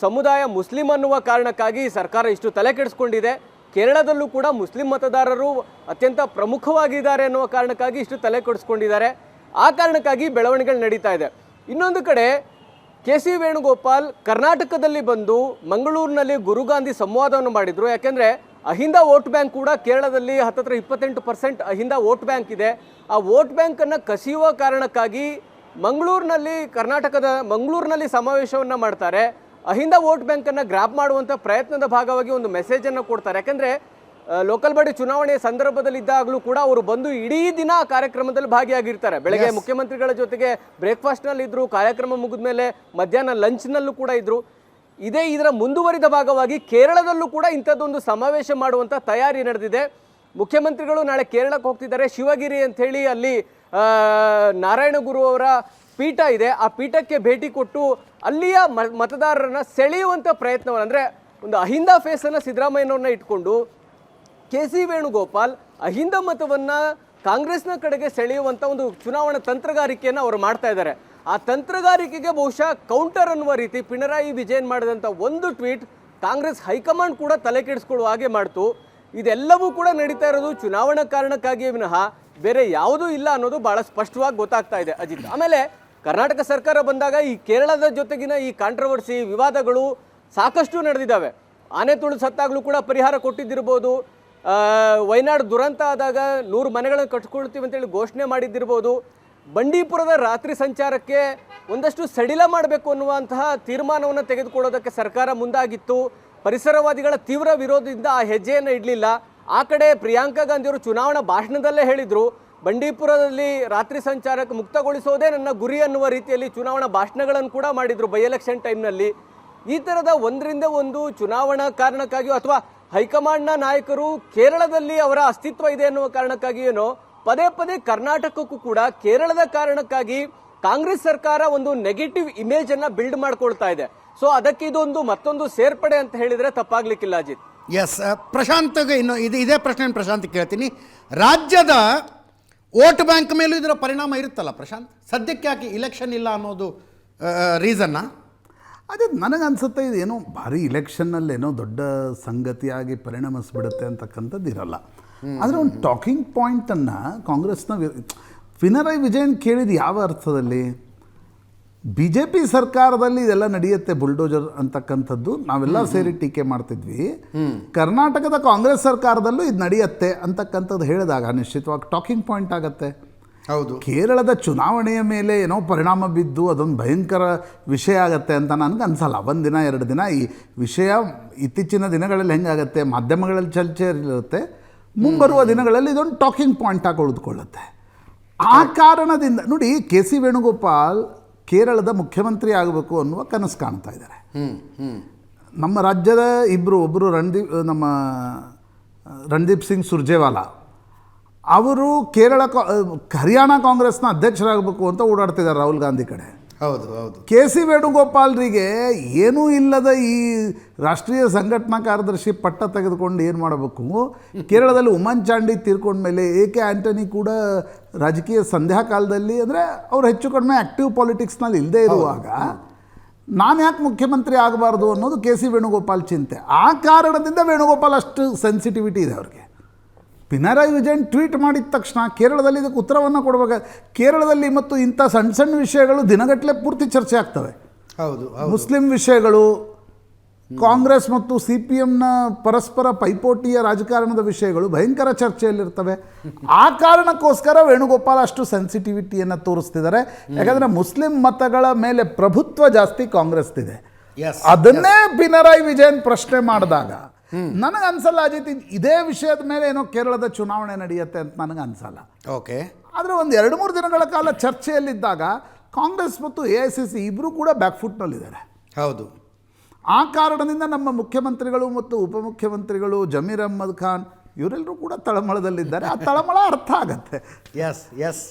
ಸಮುದಾಯ ಮುಸ್ಲಿಂ ಅನ್ನುವ ಕಾರಣಕ್ಕಾಗಿ ಸರ್ಕಾರ ಇಷ್ಟು ತಲೆ ಕೆಡಿಸ್ಕೊಂಡಿದೆ. ಕೇರಳದಲ್ಲೂ ಕೂಡ ಮುಸ್ಲಿಂ ಮತದಾರರು ಅತ್ಯಂತ ಪ್ರಮುಖವಾಗಿದ್ದಾರೆ ಅನ್ನುವ ಕಾರಣಕ್ಕಾಗಿ ಇಷ್ಟು ತಲೆ ಕೆಡಿಸ್ಕೊಂಡಿದ್ದಾರೆ. ಆ ಕಾರಣಕ್ಕಾಗಿ ಬೆಳವಣಿಗೆಗಳು ನಡೀತಾ ಇದೆ. ಇನ್ನೊಂದು ಕಡೆ KC ವೇಣುಗೋಪಾಲ್ ಕರ್ನಾಟಕದಲ್ಲಿ ಬಂದು ಮಂಗಳೂರಿನಲ್ಲಿ ಗುರುಗಾಂಧಿ ಸಂವಾದವನ್ನು ಮಾಡಿದರು. ಯಾಕೆಂದರೆ ಅಹಿಂದ ವೋಟ್ ಬ್ಯಾಂಕ್ ಕೂಡ ಕೇರಳದಲ್ಲಿ ಹತ್ತತ್ರ 28% ಅಹಿಂದ ವೋಟ್ ಬ್ಯಾಂಕ್ ಇದೆ. ಆ ವೋಟ್ ಬ್ಯಾಂಕನ್ನು ಕಸಿಯುವ ಕಾರಣಕ್ಕಾಗಿ ಮಂಗಳೂರಿನಲ್ಲಿ ಸಮಾವೇಶವನ್ನು ಮಾಡ್ತಾರೆ. ಅಹಿಂದ ವೋಟ್ ಬ್ಯಾಂಕನ್ನು ಗ್ರಾಬ್ ಮಾಡುವಂಥ ಪ್ರಯತ್ನದ ಭಾಗವಾಗಿ ಒಂದು ಮೆಸೇಜನ್ನು ಕೊಡ್ತಾರೆ. ಯಾಕೆಂದರೆ ಲೋಕಲ್ ಬಾಡಿ ಚುನಾವಣೆಯ ಸಂದರ್ಭದಲ್ಲಿ ಇದ್ದಾಗಲೂ ಕೂಡ ಅವರು ಬಂದು ಇಡೀ ದಿನ ಕಾರ್ಯಕ್ರಮದಲ್ಲಿ ಭಾಗಿಯಾಗಿರ್ತಾರೆ. ಬೆಳಗ್ಗೆ ಮುಖ್ಯಮಂತ್ರಿಗಳ ಜೊತೆಗೆ ಬ್ರೇಕ್ಫಾಸ್ಟ್ನಲ್ಲಿ ಇದ್ರು, ಕಾರ್ಯಕ್ರಮ ಮುಗಿದ ಮೇಲೆ ಮಧ್ಯಾಹ್ನ ಲಂಚ್ನಲ್ಲೂ ಕೂಡ ಇದ್ರು. ಇದರ ಮುಂದುವರಿದ ಭಾಗವಾಗಿ ಕೇರಳದಲ್ಲೂ ಕೂಡ ಇಂಥದ್ದೊಂದು ಸಮಾವೇಶ ಮಾಡುವಂಥ ತಯಾರಿ ನಡೆದಿದೆ. ಮುಖ್ಯಮಂತ್ರಿಗಳು ನಾಳೆ ಕೇರಳಕ್ಕೆ ಹೋಗ್ತಿದ್ದಾರೆ. ಶಿವಗಿರಿ ಅಂತ ಹೇಳಿ ಅಲ್ಲಿ ನಾರಾಯಣಗುರು ಅವರ ಪೀಠ ಇದೆ. ಆ ಪೀಠಕ್ಕೆ ಭೇಟಿ ಕೊಟ್ಟು ಅಲ್ಲಿಯ ಮತದಾರರನ್ನ ಸೆಳೆಯುವಂಥ ಪ್ರಯತ್ನವನ್ನು, ಅಂದರೆ ಒಂದು ಅಹಿಂದ ಫೇಸನ್ನು ಸಿದ್ದರಾಮಯ್ಯನವ್ರನ್ನ ಇಟ್ಕೊಂಡು KC ವೇಣುಗೋಪಾಲ್ ಅಹಿಂದ ಮತವನ್ನು ಕಾಂಗ್ರೆಸ್ನ ಕಡೆಗೆ ಸೆಳೆಯುವಂಥ ಒಂದು ಚುನಾವಣಾ ತಂತ್ರಗಾರಿಕೆಯನ್ನು ಅವರು ಮಾಡ್ತಾ ಇದ್ದಾರೆ. ಆ ತಂತ್ರಗಾರಿಕೆಗೆ ಬಹುಶಃ ಕೌಂಟರ್ ಅನ್ನುವ ರೀತಿ ಪಿಣರಾಯಿ ವಿಜಯನ್ ಮಾಡಿದಂಥ ಒಂದು ಟ್ವೀಟ್ ಕಾಂಗ್ರೆಸ್ ಹೈಕಮಾಂಡ್ ಕೂಡ ತಲೆ ಕೆಡಿಸ್ಕೊಳ್ಳುವ ಹಾಗೆ ಮಾಡ್ತು. ಇದೆಲ್ಲವೂ ಕೂಡ ನಡೀತಾ ಇರೋದು ಚುನಾವಣಾ ಕಾರಣಕ್ಕಾಗಿಯೇ ವಿನಃ ಬೇರೆ ಯಾವುದೂ ಇಲ್ಲ ಅನ್ನೋದು ಭಾಳ ಸ್ಪಷ್ಟವಾಗಿ ಗೊತ್ತಾಗ್ತಾ ಇದೆ ಅಜಿತ್. ಆಮೇಲೆ ಕರ್ನಾಟಕ ಸರ್ಕಾರ ಬಂದಾಗ ಈ ಕೇರಳದ ಜೊತೆಗಿನ ಈ ಕಾಂಟ್ರವರ್ಸಿ ವಿವಾದಗಳು ಸಾಕಷ್ಟು ನಡೆದಿದ್ದಾವೆ. ಆನೆ ತುಳು ಸತ್ತಾಗಲೂ ಕೂಡ ಪರಿಹಾರ ಕೊಟ್ಟಿದ್ದಿರ್ಬೋದು, ವಯನಾಡು ದುರಂತ ಆದಾಗ 100 ಮನೆಗಳನ್ನು ಕಟ್ಕೊಳ್ತೀವಿ ಅಂತೇಳಿ ಘೋಷಣೆ ಮಾಡಿದ್ದಿರ್ಬೋದು, ಬಂಡೀಪುರದ ರಾತ್ರಿ ಸಂಚಾರಕ್ಕೆ ಒಂದಷ್ಟು ಸಡಿಲ ಮಾಡಬೇಕು ಅನ್ನುವಂತಹ ತೀರ್ಮಾನವನ್ನು ತೆಗೆದುಕೊಳ್ಳೋದಕ್ಕೆ ಸರ್ಕಾರ ಮುಂದಾಗಿತ್ತು. ಪರಿಸರವಾದಿಗಳ ತೀವ್ರ ವಿರೋಧದಿಂದ ಆ ಹೆಜ್ಜೆಯನ್ನು ಇಡಲಿಲ್ಲ. ಆ ಕಡೆ ಪ್ರಿಯಾಂಕಾ ಗಾಂಧಿಯವರು ಚುನಾವಣಾ ಭಾಷಣದಲ್ಲೇ ಹೇಳಿದರು, ಬಂಡೀಪುರದಲ್ಲಿ ರಾತ್ರಿ ಸಂಚಾರಕ್ಕೆ ಮುಕ್ತಗೊಳಿಸೋದೇ ನನ್ನ ಗುರಿ ಅನ್ನುವ ರೀತಿಯಲ್ಲಿ ಚುನಾವಣಾ ಭಾಷಣಗಳನ್ನು ಕೂಡ ಮಾಡಿದರು ಬೈ ಎಲೆಕ್ಷನ್ ಟೈಮ್ನಲ್ಲಿ. ಈ ಥರದ ಒಂದರಿಂದ ಒಂದು ಚುನಾವಣಾ ಕಾರಣಕ್ಕಾಗಿಯೋ ಅಥವಾ ಹೈಕಮಾಂಡ್ನ ನಾಯಕರು ಕೇರಳದಲ್ಲಿ ಅವರ ಅಸ್ತಿತ್ವ ಇದೆ ಅನ್ನುವ ಕಾರಣಕ್ಕಾಗಿಯೇನೋ ಪದೇ ಪದೇ ಕರ್ನಾಟಕಕ್ಕೂ ಕೂಡ ಕೇರಳದ ಕಾರಣಕ್ಕಾಗಿ ಕಾಂಗ್ರೆಸ್ ಸರ್ಕಾರ ಒಂದು ನೆಗೆಟಿವ್ ಇಮೇಜ್ ಅನ್ನ ಬಿಲ್ಡ್ ಮಾಡ್ಕೊಳ್ತಾ ಇದೆ. ಸೊ ಅದಕ್ಕೆ ಇದೊಂದು ಮತ್ತೊಂದು ಸೇರ್ಪಡೆ ಅಂತ ಹೇಳಿದ್ರೆ ತಪ್ಪಾಗ್ಲಿಕ್ಕಿಲ್ಲ ಅಜಿತ್. ಎಸ್, ಪ್ರಶಾಂತ್ಗೆ ಇನ್ನು ಇದೇ ಪ್ರಶ್ನೆ ಪ್ರಶಾಂತ್ ಕೇಳ್ತೀನಿ. ರಾಜ್ಯದ ವೋಟ್ ಬ್ಯಾಂಕ್ ಮೇಲೂ ಇದರ ಪರಿಣಾಮ ಇರುತ್ತಲ್ಲ ಪ್ರಶಾಂತ್? ಸದ್ಯಕ್ಕೆ ಯಾಕೆ ಇಲೆಕ್ಷನ್ ಇಲ್ಲ ಅನ್ನೋದು ರೀಸನ್ನ? ಅದೇ ನನಗನ್ಸುತ್ತೆ ಇದೇನೋ ಭಾರಿ ಇಲೆಕ್ಷನ್ನಲ್ಲೇನೋ ದೊಡ್ಡ ಸಂಗತಿಯಾಗಿ ಪರಿಣಮಿಸ್ಬಿಡುತ್ತೆ ಅಂತಕ್ಕಂಥದ್ದು ಇರಲ್ಲ. ಆದರೆ ಒಂದು ಟಾಕಿಂಗ್ ಪಾಯಿಂಟನ್ನು ಕಾಂಗ್ರೆಸ್ನ ಪಿನರಾಯಿ ವಿಜಯನ್ ಕೇಳಿದ ಯಾವ ಅರ್ಥದಲ್ಲಿ? ಬಿ ಜೆ ಪಿ ಸರ್ಕಾರದಲ್ಲಿ ಇದೆಲ್ಲ ನಡೆಯುತ್ತೆ ಬುಲ್ಡೋಜರ್ ಅಂತಕ್ಕಂಥದ್ದು ನಾವೆಲ್ಲ ಸೇರಿ ಟೀಕೆ ಮಾಡ್ತಿದ್ವಿ. ಕರ್ನಾಟಕದ ಕಾಂಗ್ರೆಸ್ ಸರ್ಕಾರದಲ್ಲೂ ಇದು ನಡೆಯುತ್ತೆ ಅಂತಕ್ಕಂಥದ್ದು ಹೇಳಿದಾಗ ನಿಶ್ಚಿತವಾಗಿ ಟಾಕಿಂಗ್ ಪಾಯಿಂಟ್ ಆಗುತ್ತೆ. ಹೌದು, ಕೇರಳದ ಚುನಾವಣೆಯ ಮೇಲೆ ಏನೋ ಪರಿಣಾಮ ಬಿದ್ದು ಅದೊಂದು ಭಯಂಕರ ವಿಷಯ ಆಗುತ್ತೆ ಅಂತ ನನಗೆ ಅನಿಸಲ್ಲ. ಒಂದು ದಿನ 2 ದಿನ ಈ ವಿಷಯ ಇತ್ತೀಚಿನ ದಿನಗಳಲ್ಲಿ ಹೆಂಗಾಗುತ್ತೆ, ಮಾಧ್ಯಮಗಳಲ್ಲಿ ಚರ್ಚೆ ಇರುತ್ತೆ, ಮುಂಬರುವ ದಿನಗಳಲ್ಲಿ ಇದೊಂದು ಟಾಕಿಂಗ್ ಪಾಯಿಂಟ್ ಆಗಿ ಉಳಿದುಕೊಳ್ಳುತ್ತೆ. ಆ ಕಾರಣದಿಂದ ನೋಡಿ, ಕೆ ಸಿ ವೇಣುಗೋಪಾಲ್ ಕೇರಳದ ಮುಖ್ಯಮಂತ್ರಿ ಆಗಬೇಕು ಅನ್ನುವ ಕನಸು ಕಾಣ್ತಾ ಇದ್ದಾರೆ. ನಮ್ಮ ರಾಜ್ಯದ ಒಬ್ಬರು ನಮ್ಮ ರಣದೀಪ್ ಸಿಂಗ್ ಸುರ್ಜೇವಾಲಾ ಅವರು ಹರಿಯಾಣ ಕಾಂಗ್ರೆಸ್ನ ಅಧ್ಯಕ್ಷರಾಗಬೇಕು ಅಂತ ಓಡಾಡ್ತಿದ್ದಾರೆ ರಾಹುಲ್ ಗಾಂಧಿ ಕಡೆ. ಹೌದು ಹೌದು. ಕೆ ಸಿ ವೇಣುಗೋಪಾಲ್ರಿಗೆ ಏನೂ ಇಲ್ಲದ ಈ ರಾಷ್ಟ್ರೀಯ ಸಂಘಟನಾ ಕಾರ್ಯದರ್ಶಿ ಪಟ್ಟ ತೆಗೆದುಕೊಂಡು ಏನು ಮಾಡಬೇಕು? ಕೇರಳದಲ್ಲಿ ಉಮನ್ ಚಾಂಡಿ ತೀರ್ಕೊಂಡ್ಮೇಲೆ ಎ.ಕೆ. ಆಂಟನಿ ಕೂಡ ರಾಜಕೀಯ ಸಂಧ್ಯಾ ಕಾಲದಲ್ಲಿ ಅಂದರೆ ಅವ್ರು ಹೆಚ್ಚು ಕಡಿಮೆ ಆ್ಯಕ್ಟಿವ್ ಪಾಲಿಟಿಕ್ಸ್ನಲ್ಲಿ ಇಲ್ಲದೇ ಇರುವಾಗ ನಾನು ಯಾಕೆ ಮುಖ್ಯಮಂತ್ರಿ ಆಗಬಾರ್ದು ಅನ್ನೋದು ಕೆ ಸಿ ವೇಣುಗೋಪಾಲ್ ಚಿಂತೆ. ಆ ಕಾರಣದಿಂದ ವೇಣುಗೋಪಾಲ್ ಅಷ್ಟು ಸೆನ್ಸಿಟಿವಿಟಿ ಇದೆ ಅವ್ರಿಗೆ. ಪಿನರಾಯಿ ವಿಜಯನ್ ಟ್ವೀಟ್ ಮಾಡಿದ ತಕ್ಷಣ ಕೇರಳದಲ್ಲಿ ಇದಕ್ಕೆ ಉತ್ತರವನ್ನು ಕೊಡಬೇಕು. ಕೇರಳದಲ್ಲಿ ಮತ್ತು ಇಂಥ ಸಣ್ಣ ಸಣ್ಣ ವಿಷಯಗಳು ದಿನಗಟ್ಟಲೆ ಪೂರ್ತಿ ಚರ್ಚೆ ಆಗ್ತವೆ. ಹೌದು, ಮುಸ್ಲಿಂ ವಿಷಯಗಳು, ಕಾಂಗ್ರೆಸ್ ಮತ್ತು CPMನ ಪರಸ್ಪರ ಪೈಪೋಟಿಯ ರಾಜಕಾರಣದ ವಿಷಯಗಳು ಭಯಂಕರ ಚರ್ಚೆಯಲ್ಲಿರ್ತವೆ. ಆ ಕಾರಣಕ್ಕೋಸ್ಕರ ವೇಣುಗೋಪಾಲ್ ಅಷ್ಟು ಸೆನ್ಸಿಟಿವಿಟಿಯನ್ನು ತೋರಿಸ್ತಿದ್ದಾರೆ. ಯಾಕಂದರೆ ಮುಸ್ಲಿಂ ಮತಗಳ ಮೇಲೆ ಪ್ರಭುತ್ವ ಜಾಸ್ತಿ ಕಾಂಗ್ರೆಸ್ದಿದೆ. ಅದನ್ನೇ ಪಿನರಾಯಿ ವಿಜಯನ್ ಪ್ರಶ್ನೆ ಮಾಡಿದಾಗ ನನಗೆ ಅನ್ಸಲ್ಲ ಅಜಿತ್ ಇದೇ ವಿಷಯದ ಮೇಲೆ ಏನೋ ಕೇರಳದ ಚುನಾವಣೆ ನಡೆಯುತ್ತೆ ಅಂತ ನನಗೆ ಅನ್ಸಲ್ಲ. ಓಕೆ. ಆದರೆ ಒಂದು 2-3 ದಿನಗಳ ಕಾಲ ಚರ್ಚೆಯಲ್ಲಿದ್ದಾಗ ಕಾಂಗ್ರೆಸ್ ಮತ್ತು AICC ಇಬ್ಬರೂ ಕೂಡ ಬ್ಯಾಕ್ಫುಟ್ನಲ್ಲಿದ್ದಾರೆ. ಹೌದು. ಆ ಕಾರಣದಿಂದ ನಮ್ಮ ಮುಖ್ಯಮಂತ್ರಿಗಳು ಮತ್ತು ಉಪಮುಖ್ಯಮಂತ್ರಿಗಳು ಜಮೀರ್ ಅಹ್ಮದ್ ಖಾನ್ ಇವರೆಲ್ಲರೂ ಕೂಡ ತಳಮಳದಲ್ಲಿದ್ದಾರೆ. ಆ ತಳಮಳ ಅರ್ಥ ಆಗತ್ತೆ. ಎಸ್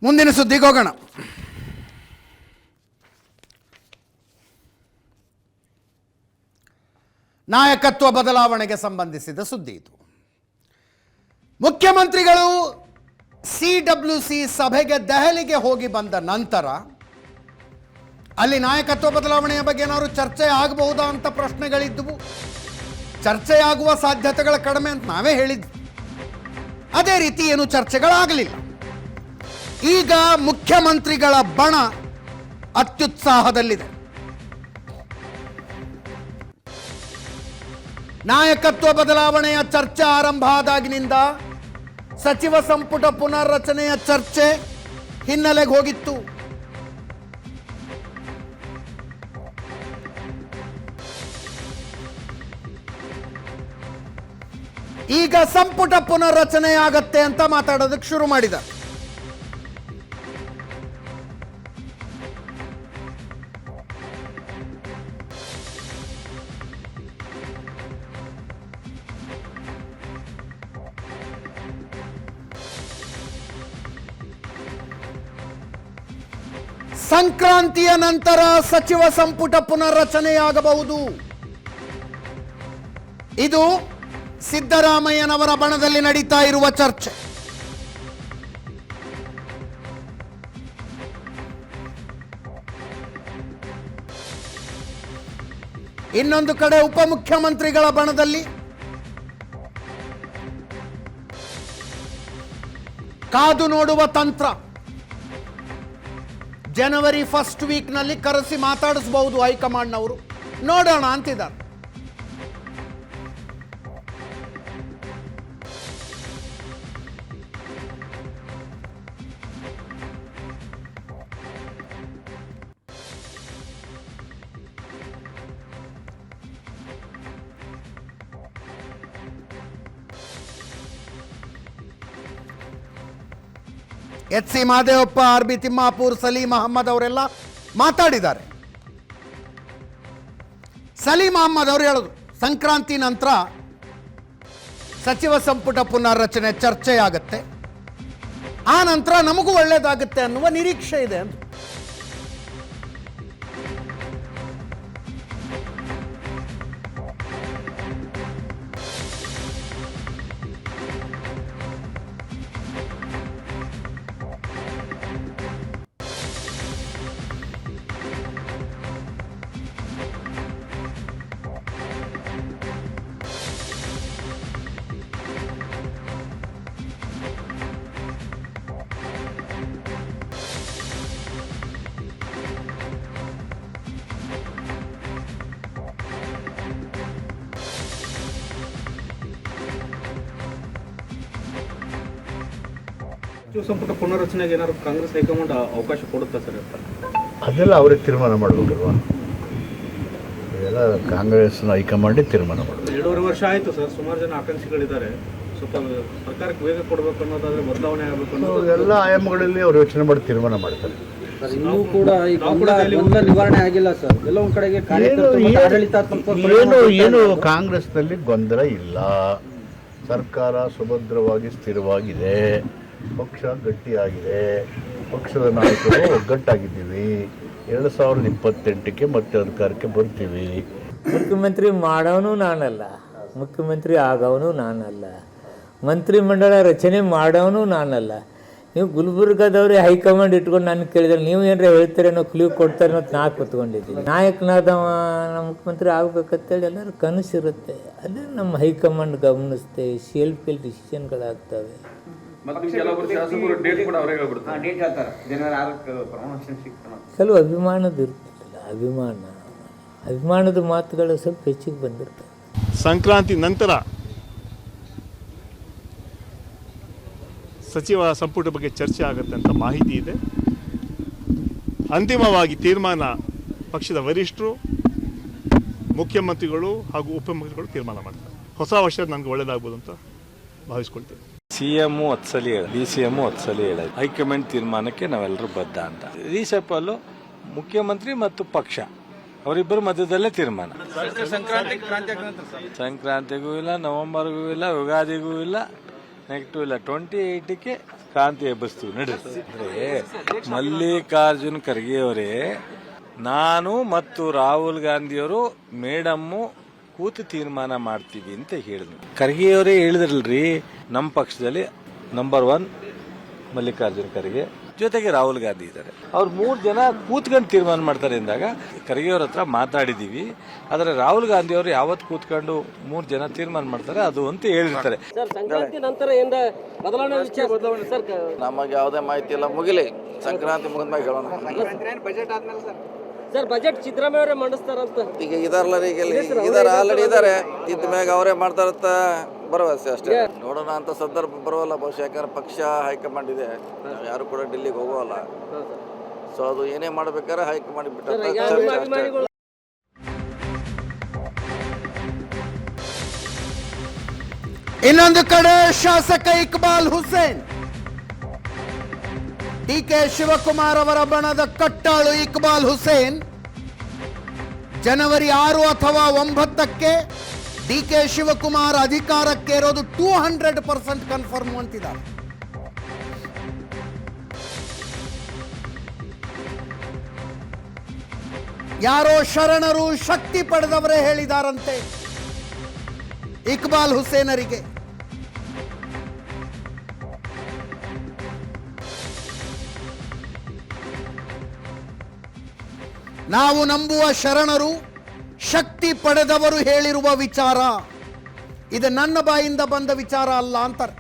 ಮುಂದಿನ ಸುದ್ದಿಗೆ ಹೋಗೋಣ. ನಾಯಕತ್ವ ಬದಲಾವಣೆಗೆ ಸಂಬಂಧಿಸಿದ ಸುದ್ದಿ ಇದು. ಮುಖ್ಯಮಂತ್ರಿಗಳು CWC ಸಭೆಗೆ ದೆಹಲಿಗೆ ಹೋಗಿ ಬಂದ ನಂತರ ಅಲ್ಲಿ ನಾಯಕತ್ವ ಬದಲಾವಣೆಯ ಬಗ್ಗೆ ಏನಾದ್ರು ಚರ್ಚೆ ಆಗಬಹುದಾ ಅಂತ ಪ್ರಶ್ನೆಗಳಿದ್ದವು. ಚರ್ಚೆಯಾಗುವ ಸಾಧ್ಯತೆಗಳ ಕಡಿಮೆ ಅಂತ ನಾವೇ ಹೇಳಿದ್ವಿ. ಅದೇ ರೀತಿ ಏನು ಚರ್ಚೆಗಳಾಗಲಿಲ್ಲ. ಈಗ ಮುಖ್ಯಮಂತ್ರಿಗಳ ಬಣ ಅತ್ಯುತ್ಸಾಹದಲ್ಲಿದೆ. ನಾಯಕತ್ವ ಬದಲಾವಣೆಯ ಚರ್ಚೆ ಆರಂಭ ಆದಾಗಿನಿಂದ ಸಚಿವ ಸಂಪುಟ ಪುನರ್ರಚನೆಯ ಚರ್ಚೆ ಹಿನ್ನೆಲೆಗೆ ಹೋಗಿತ್ತು. ಈಗ ಸಂಪುಟ ಪುನರ್ರಚನೆ ಆಗತ್ತೆ ಅಂತ ಮಾತಾಡೋದಕ್ಕೆ ಶುರು ಮಾಡಿದ. ಸಂಕ್ರಾಂತಿಯ ನಂತರ ಸಚಿವ ಸಂಪುಟ ಪುನರ್ರಚನೆಯಾಗಬಹುದು. ಇದು ಸಿದ್ದರಾಮಯ್ಯನವರ ಬಣದಲ್ಲಿ ನಡೀತಾ ಇರುವ ಚರ್ಚೆ. ಇನ್ನೊಂದು ಕಡೆ ಉಪಮುಖ್ಯಮಂತ್ರಿಗಳ ಬಣದಲ್ಲಿ ಕಾದು ನೋಡುವ ತಂತ್ರ. ಜನವರಿ 1st ವೀಕ್ನಲ್ಲಿ ಕರೆಸಿ ಮಾತಾಡಿಸಬಹುದು ಹೈಕಮಾಂಡ್ನವರು, ನೋಡೋಣ ಅಂತಿದ್ದಾರೆ. H C Mahadevappa, RB Timmapur, Saleem Ahmed ಅವರೆಲ್ಲ ಮಾತಾಡಿದ್ದಾರೆ. ಸಲೀಂ ಅಹಮ್ಮದ್ ಅವರು ಹೇಳಿದ್ರು, ಸಂಕ್ರಾಂತಿ ನಂತರ ಸಚಿವ ಸಂಪುಟ ಪುನರ್ರಚನೆ ಚರ್ಚೆಯಾಗತ್ತೆ, ಆ ನಂತರ ನಮಗೂ ಒಳ್ಳೆಯದಾಗುತ್ತೆ ಅನ್ನುವ ನಿರೀಕ್ಷೆ ಇದೆ ಅಂತ. ಸಚಿವ ಸಂಪುಟ ಪುನರ್ರಚನೆಗೆ ಏನಾದ್ರು ಕಾಂಗ್ರೆಸ್ ಹೈಕಮಾಂಡ್ ಅವಕಾಶ ಕೊಡುತ್ತಾ ಸರ್? ಅದೆಲ್ಲ ಅವ್ರಿಗೆ ತೀರ್ಮಾನ ಮಾಡಬೇಕಲ್ವಾ? ಇದೆಲ್ಲ ಕಾಂಗ್ರೆಸ್ನ ಹೈಕಮಾಂಡೇ ತೀರ್ಮಾನ ಮಾಡಬೇಕು. 2.5 ವರ್ಷ ಆಯಿತು ಸರ್, ಸುಮಾರು ಜನ ಆಕಾಂಕ್ಷಿಗಳಿದ್ದಾರೆ. ಸ್ವಲ್ಪ ಸರ್ಕಾರಕ್ಕೆ ವೇಗ ಕೊಡಬೇಕು ಅನ್ನೋದಾದ್ರೆ ಬದಲಾವಣೆ ಆಗಬೇಕು ಅನ್ನೋದು ಎಲ್ಲ ಆಯಾಮಗಳಲ್ಲಿ ಅವ್ರು ಯೋಚನೆ ಮಾಡಿ ತೀರ್ಮಾನ ಮಾಡ್ತಾರೆ. ಇನ್ನೂ ಕೂಡ ಈ ಗೊಂದಲ ನಿವಾರಣೆ ಆಗಿಲ್ಲ ಸರ್. ಕೆಲವೊಂದು ಕಡೆಗೆ ಏನು ಕಾಂಗ್ರೆಸ್ನಲ್ಲಿ ಗೊಂದಲ ಇಲ್ಲ. ಸರ್ಕಾರ ಸುಭದ್ರವಾಗಿ ಸ್ಥಿರವಾಗಿದೆ, ಪಕ್ಷ ಗಟ್ಟಿಯಾಗಿದೆ, ಪಕ್ಷದ ನಾಯಕರು ಒಗ್ಗಟ್ಟಾಗಿದ್ದೀವಿ. 2028ಕ್ಕೆ ಮತ್ತೆ ಅಧಿಕಾರಕ್ಕೆ ಬರ್ತೀವಿ. ಮುಖ್ಯಮಂತ್ರಿ ಮಾಡೋನು ನಾನಲ್ಲ, ಮುಖ್ಯಮಂತ್ರಿ ಆಗೋನು ನಾನಲ್ಲ, ಮಂತ್ರಿಮಂಡಲ ರಚನೆ ಮಾಡೋನು ನಾನಲ್ಲ. ನೀವು ಗುಲ್ಬರ್ಗದವ್ರೆ ಹೈಕಮಾಂಡ್ ಇಟ್ಕೊಂಡು ನಾನು ಕೇಳಿದ್ರೆ ನೀವು ಏನಾರ ಹೇಳ್ತೀರೇನೋ, ಕ್ಲೂ ಕೊಡ್ತಾರೆ ಅನ್ನೋದು ನಾ ಕೂತ್ಕೊಂಡಿದ್ದೀನಿ. ನಾಯಕನಾದವ ನಮ್ಮ ಮುಖ್ಯಮಂತ್ರಿ ಆಗ್ಬೇಕಂತೇಳಿ ಎಲ್ಲರೂ ಕನಸಿರುತ್ತೆ. ಅದೇ ನಮ್ಮ ಹೈಕಮಾಂಡ್ ಗಮನಿಸುತ್ತೆ, ಶೇಲ್ಫಿಲ್ ಡಿಸಿಷನ್ಗಳಾಗ್ತವೆ. ಕೆಲವು ಅಭಿಮಾನದ ಇರ್ತಿಲ್ಲ, ಅಭಿಮಾನದ ಮಾತುಗಳು ಸ್ವಲ್ಪ ಹೆಚ್ಚಿಗೆ ಬಂದಿರ್ತವೆ. ಸಂಕ್ರಾಂತಿ ನಂತರ ಸಚಿವ ಸಂಪುಟ ಬಗ್ಗೆ ಚರ್ಚೆ ಆಗುತ್ತೆ ಅಂತ ಮಾಹಿತಿ ಇದೆ. ಅಂತಿಮವಾಗಿ ತೀರ್ಮಾನ ಪಕ್ಷದ ವರಿಷ್ಠರು, ಮುಖ್ಯಮಂತ್ರಿಗಳು ಹಾಗೂ ಉಪಮುಖ್ಯಮಂತ್ರಿಗಳು ತೀರ್ಮಾನ ಮಾಡ್ತಾರೆ. ಹೊಸ ವರ್ಷ ನನಗೆ ಒಳ್ಳೇದಾಗ್ಬೋದು ಅಂತ ಭಾವಿಸ್ಕೊಳ್ತೀನಿ. CM 10 ಸಲ ಹೇಳ, DCM 10 ಸಲ ಹೇಳ, ಹೈಕಮಾಂಡ್ ತೀರ್ಮಾನಕ್ಕೆ ನಾವೆಲ್ಲರೂ ಬದ್ಧ ಅಂತ. ರೀಸೆಪಲ್ಲು ಮುಖ್ಯಮಂತ್ರಿ ಮತ್ತು ಪಕ್ಷ ಅವರಿಬ್ಬರ ಮಧ್ಯದಲ್ಲೇ ತೀರ್ಮಾನ. ಸಂಕ್ರಾಂತಿಗೂ ಇಲ್ಲ, ನವೆಂಬರ್ಗೂ ಇಲ್ಲ, ಯುಗಾದಿಗೂ ಇಲ್ಲ, ನೆಕ್ಸ್ಟ್ ಇಲ್ಲ, 28ಕ್ಕೆ ಕ್ರಾಂತಿ ಎಬ್ಬಿಸ್ತೀವಿ ನಡೀರಿ. ಮಲ್ಲಿಕಾರ್ಜುನ್ ಖರ್ಗೆ ಅವರೇ, ನಾನು ಮತ್ತು ರಾಹುಲ್ ಗಾಂಧಿಯವರು ಮೇಡಮ್ಮು ಕೂತು ತೀರ್ಮಾನ ಮಾಡ್ತೀವಿ ಅಂತ ಹೇಳಿದ್ರು. ಖರ್ಗೆ ಅವರೇ ಹೇಳಿದ್ರಲ್ರಿ, ನಮ್ಮ ಪಕ್ಷದಲ್ಲಿ ನಂಬರ್ 1 ಮಲ್ಲಿಕಾರ್ಜುನ್ ಖರ್ಗೆ, ಜೊತೆಗೆ ರಾಹುಲ್ ಗಾಂಧಿ ಇದ್ದಾರೆ. ಅವ್ರು 3 ಜನ ಕೂತ್ಕೊಂಡು ತೀರ್ಮಾನ ಮಾಡ್ತಾರೆ ಎಂದಾಗ ಖರ್ಗೆ ಅವ್ರ ಹತ್ರ ಮಾತಾಡಿದ್ದೀವಿ. ಆದರೆ ರಾಹುಲ್ ಗಾಂಧಿ ಅವರು ಯಾವತ್ತು ಕೂತ್ಕೊಂಡು 3 ಜನ ತೀರ್ಮಾನ ಮಾಡ್ತಾರೆ ಅದು ಅಂತ ಹೇಳಿರ್ತಾರೆ. ನಮಗೆ ಯಾವುದೇ ಮಾಹಿತಿ ಇಲ್ಲ, ಮುಗಿಲಿ ಸಂಕ್ರಾಂತಿ ಮುಗಿದ್ಮ್ಯಾಗ ಹೇಳೋಣ. ಸರ್, ಬಜೆಟ್ ಸಿದ್ದರಾಮಯ್ಯ ಅವರೇ ಮಂಡಿಸ್ತಾರಂತ ಈಗ ಇದಾರಲ್ಲ, ಇದಾರೆ ಆಲ್ರೆಡಿ ಇದ್ದಾರೆ, ಇದ್ದ ಮ್ಯಾಗ ಅವರೇ ಮಾಡ್ತಾರಂತ ಭರವಸೆ ಅಷ್ಟೇ. ನೋಡೋಣ ಅಂತ ಸಂದರ್ಭ ಬರೋಲ್ಲ ಬಹುಶಃ, ಯಾಕಂದ್ರೆ ಪಕ್ಷ ಹೈಕಮಾಂಡ್ ಇದೆ, ಯಾರು ಕೂಡ ಡೆಲ್ಲಿಗೆ ಹೋಗೋಲ್ಲ. ಸೊ ಅದು ಏನೇ ಮಾಡ್ಬೇಕಾದ್ರೆ ಹೈಕಮಾಂಡ್ ಬಿಟ್ಟ. ಇನ್ನೊಂದು ಕಡೆ ಶಾಸಕ ಇಕ್ಬಾಲ್ ಹುಸೇನ್, ಡಿಕೆ ಶಿವಕುಮಾರ್ ಅವರ ಬಣದ ಕಟ್ಟಾಳು ಇಕ್ಬಾಲ್ ಹುಸೇನ್ ಜನವರಿ 6 ಅಥವಾ 9ಕ್ಕೆ ಡಿಕೆ ಶಿವಕುಮಾರ್ ಅಧಿಕಾರಕ್ಕೆ ಇರೋದು 200% ಕನ್ಫರ್ಮ್ ಅಂತಿದ್ದಾರೆ. ಯಾರೋ ಶರಣರು ಶಕ್ತಿ ಪಡೆದವರೇ ಹೇಳಿದಾರಂತೆ ಇಕ್ಬಾಲ್ ಹುಸೇನರಿಗೆ. ನಾವು ನಂಬುವ ಶರಣರು ಶಕ್ತಿ ಪಡೆದವರು ಹೇಳಿರುವ ವಿಚಾರ, ಇದು ನನ್ನ ಬಾಯಿಂದ ಬಂದ ವಿಚಾರ ಅಲ್ಲ ಅಂತಾರೆ.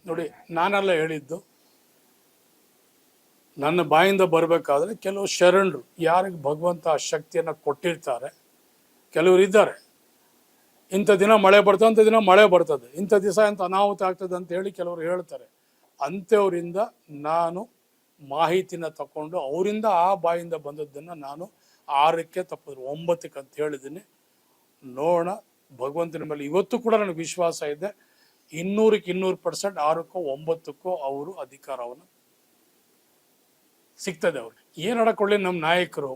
ನೋಡಿ, ನಾನೆಲ್ಲ ಹೇಳಿದ್ದು, ನನ್ನ ಬಾಯಿಂದ ಬರಬೇಕಾದ್ರೆ ಕೆಲವು ಶರಣರು, ಯಾರಿಗೆ ಭಗವಂತ ಆ ಶಕ್ತಿಯನ್ನು ಕೊಟ್ಟಿರ್ತಾರೆ, ಕೆಲವರು ಇದ್ದಾರೆ. ಇಂಥ ದಿನ ಮಳೆ ಬರ್ತದೆ, ಅಂಥ ದಿನ ಮಳೆ ಬರ್ತದೆ, ಇಂಥ ದಿವಸ ಇಂಥ ಅನಾಹುತ ಆಗ್ತದೆ ಅಂತ ಹೇಳಿ ಕೆಲವರು ಹೇಳ್ತಾರೆ. ಅಂಥವರಿಂದ ನಾನು ಮಾಹಿತಿನ ತಗೊಂಡು ಅವರಿಂದ ಆ ಬಾಯಿಂದ ಬಂದದ್ದನ್ನು ನಾನು 6ಕ್ಕೆ ತಪ್ಪಿದ್ರು 9ಕ್ಕೆ ಅಂತ ಹೇಳಿದ್ದೀನಿ. ನೋಡೋಣ, ಭಗವಂತನ ಮೇಲೆ ಇವತ್ತು ಕೂಡ ನನಗೆ ವಿಶ್ವಾಸ ಇದೆ. 200ಕ್ಕೆ 200% 6ಕ್ಕೋ 9ಕ್ಕೋ ಅವರು ಅಧಿಕಾರವನ್ನು ಸಿಗ್ತದೆ. ಅವ್ರಿಗೆ ಏನು ನಡ್ಕೊಳ್ಳಿ, ನಮ್ಮ ನಾಯಕರು,